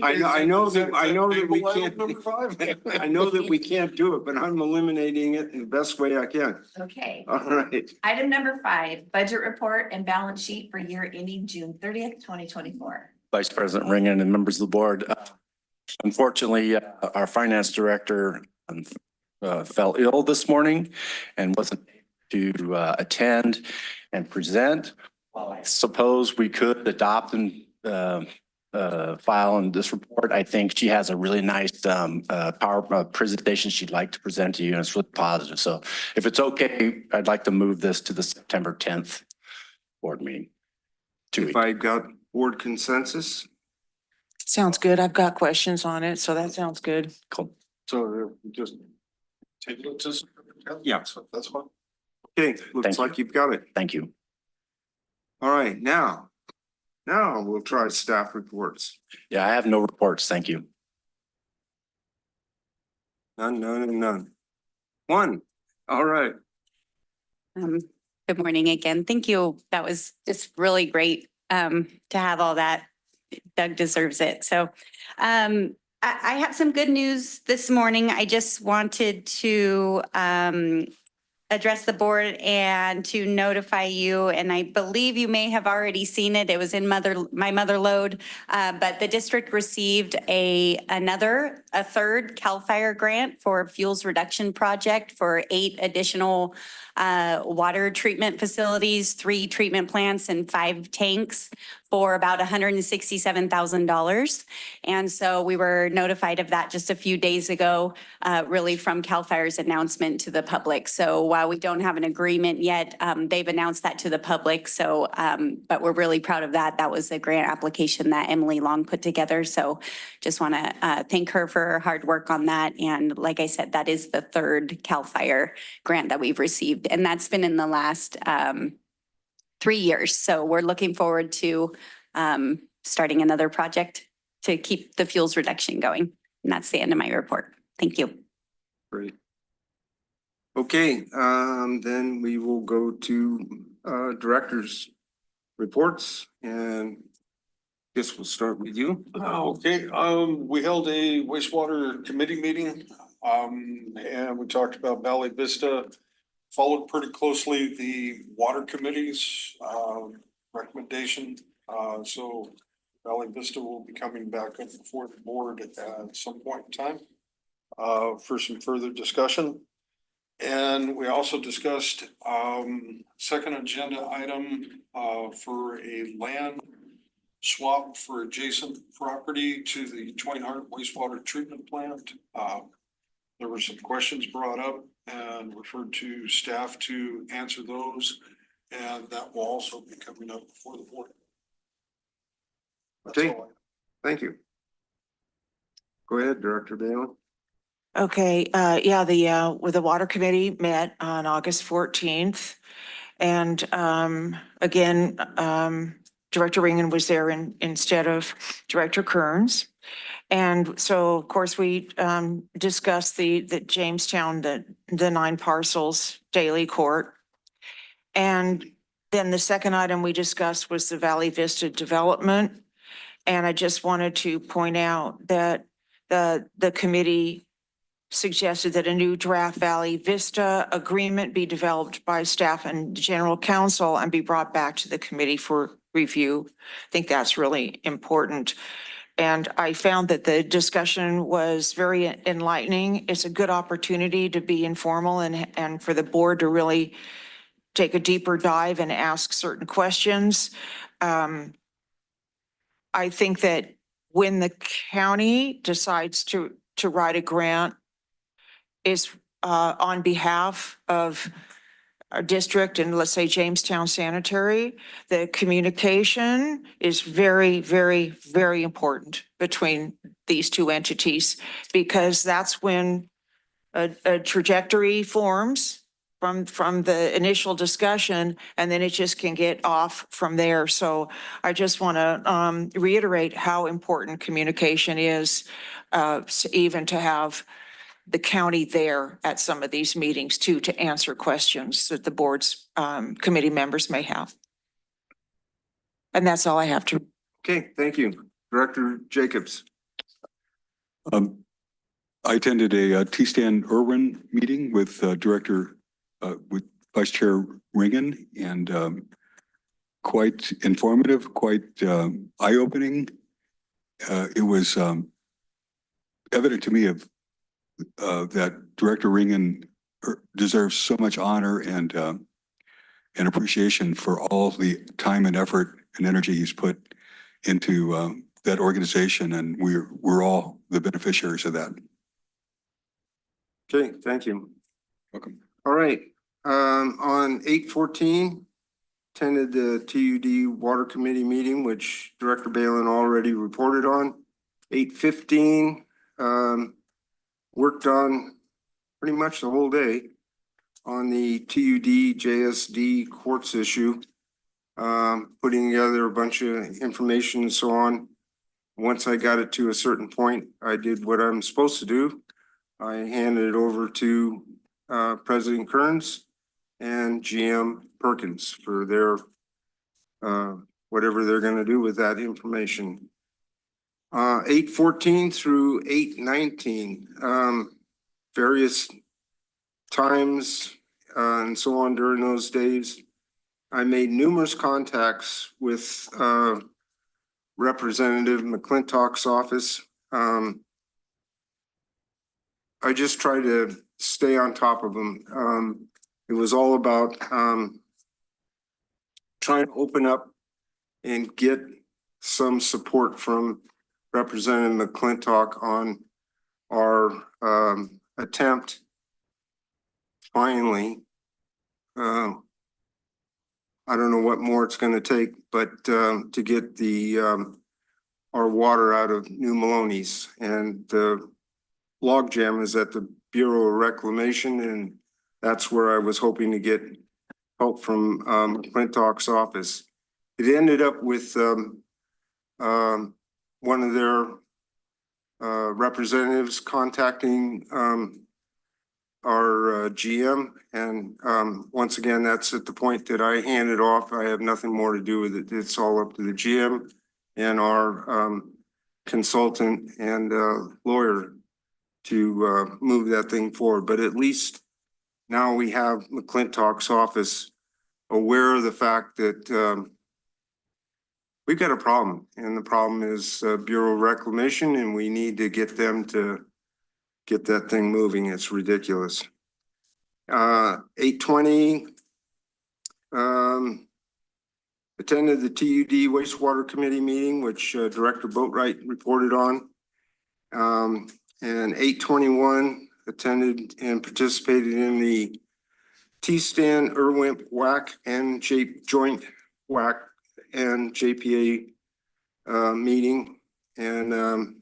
I know that we Table item can't, number 5. I know that we can't do it, but I'm eliminating it in the best way I can. Okay. All right. Item number 5, budget report and balance sheet for year ending June 30th, 2024. Vice President Ringen and members of the board. Unfortunately, our finance director fell ill this morning and wasn't able to attend and present. I suppose we could adopt and file in this report. I think she has a really nice power presentation she'd like to present to you, and it's really positive. So if it's okay, I'd like to move this to the September 10th board meeting. 2 If weeks. I got board consensus, Sounds good. I've got questions on it, so that sounds good. Cool. So just take it to. Yeah. That's fine. okay, looks Thank you. like you've got it. Thank you. All right, now we'll try staff reports. Yeah, I have no reports. Thank you. None, none, and none. One, all right. Good morning again. Thank you. That was just really great to have all that. Doug deserves it. So I have some good news this morning. I just wanted to address the board and to notify you, and I believe you may have already seen it. It was in my mother load, but the district received a third CAL FIRE grant for fuels reduction project for 8 additional water treatment facilities, 3 treatment plants, and 5 tanks for about $167,000. And so we were notified of that just a few days ago, really from CAL FIRE's announcement to the public. So while we don't have an agreement yet, they've announced that to the public. So, but we're really proud of that. That was a grant application that Emily Long put together. So just want to thank her for her hard work on that. And like I said, that is the 3rd CAL FIRE grant that we've received. And that's been in the last 3 years. So we're looking forward to starting another project to keep the fuels reduction going. And that's the end of my report. Thank you. Great. Okay, then we will go to directors' reports, and guess we'll start with you. Okay, we held a wastewater committee meeting, and we talked about Valley Vista. Followed pretty closely the water committee's recommendation. So Valley Vista will be coming back up before the board at some point in time for some further discussion. And we also discussed second agenda item for a land swap for adjacent property to the Twain Harte wastewater treatment plant. There were some questions brought up and referred to staff to answer those. And that will also be coming up before the board. That's Okay. all Thank you. Go ahead, Director Bailey. Okay, yeah, the water committee met on August 14th. And again, Director Ringen was there instead of Director Kearns. And so, of course, we discussed the Jamestown, the 9 parcels daily court. And then the second item we discussed was the Valley Vista development. And I just wanted to point out that the committee suggested that a new draft Valley Vista agreement be developed by staff and general counsel and be brought back to the committee for review. I think that's really important. And I found that the discussion was very enlightening. It's a good opportunity to be informal and for the board to really take a deeper dive and ask certain questions. I think that when the county decides to write a grant is on behalf of our district and let's say Jamestown Sanitary, the communication is very, very, very important between these 2 entities because that's when a trajectory forms from the initial discussion and then it just can get off from there. So I just want to reiterate how important communication is, even to have the county there at some of these meetings too, to answer questions that the board's committee members may have. And that's all I have to. Okay, thank you. Director Jacobs. I attended a T-Stan Irwin meeting with with Vice Chair Ringen and quite informative, quite eye-opening. It was evident to me that Director Ringen deserves so much honor and appreciation for all the time and effort and energy he's put into that organization, and we're all the beneficiaries of that. Okay, thank you. Welcome. All right, on 8/14, attended the TUD Water Committee meeting, which Director Balin already reported on. 8/15, worked on pretty much the whole day on the TUD JSD courts issue. Putting together a bunch of information and so on. Once I got it to a certain point, I did what I'm supposed to do. I handed it over to President Kearns and GM Perkins for their whatever they're gonna do with that information. 8/14 through 8/19, various times and so on during those days. I made numerous contacts with Representative McClintock's office. I just try to stay on top of them. It was all about trying to open up and get some support from Representative McClintock on our attempt finally. I don't know what more it's gonna take, but to get the our water out of New Maloney's, and the logjam is at the Bureau of Reclamation, and that's where I was hoping to get help from McClintock's office. It ended up with one of their representatives contacting our GM, and once again, that's at the point that I hand it off. I have nothing more to do with it. It's all up to the GM and our consultant and lawyer to move that thing forward. But at least now we have McClintock's office aware of the fact that we've got a problem, and the problem is Bureau of Reclamation, and we need to get them to get that thing moving. It's ridiculous. 8/20, attended the TUD Wastewater Committee meeting, which Director Boatwright reported on. And 8/21, attended and participated in the T-Stan, Irwimp, WAC, and Joint WAC and JPA meeting. And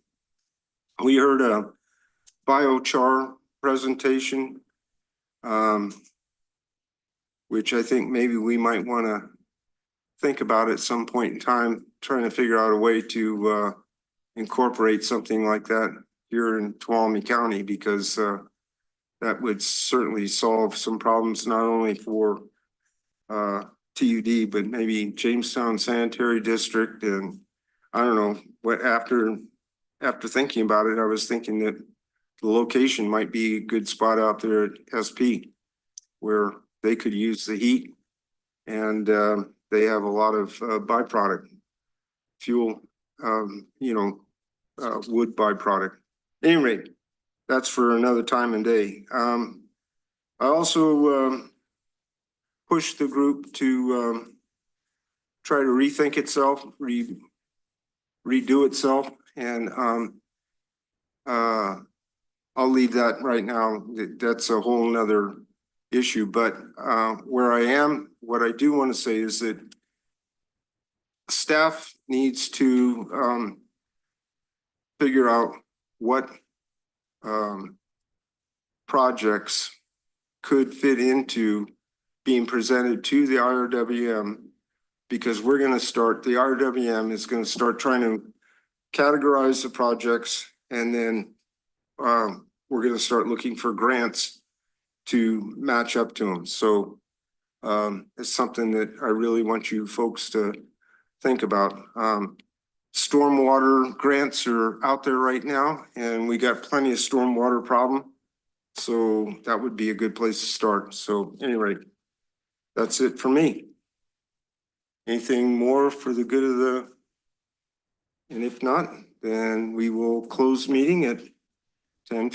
we heard a biochar presentation, which I think maybe we might want to think about at some point in time, trying to figure out a way to incorporate something like that here in Tuolumne County, because that would certainly solve some problems, not only for TUD, but maybe Jamestown Sanitary District. And I don't know what, after thinking about it, I was thinking that the location might be a good spot out there at SP, where they could use the heat, and they have a lot of byproduct fuel, wood byproduct. At any rate, that's for another time and day. I also pushed the group to try to rethink itself, redo itself, and I'll leave that right now. That's a whole nother issue. But where I am, what I do want to say is that staff needs to figure out what projects could fit into being presented to the IRWM, because we're going to start, the IRWM is going to start trying to categorize the projects, and then we're going to start looking for grants to match up to them. So it's something that I really want you folks to think about. Stormwater grants are out there right now, and we got plenty of stormwater problem. So that would be a good place to start. So anyway, that's it for me. Anything more for the good of the, and if not, then we will close meeting at 10:50.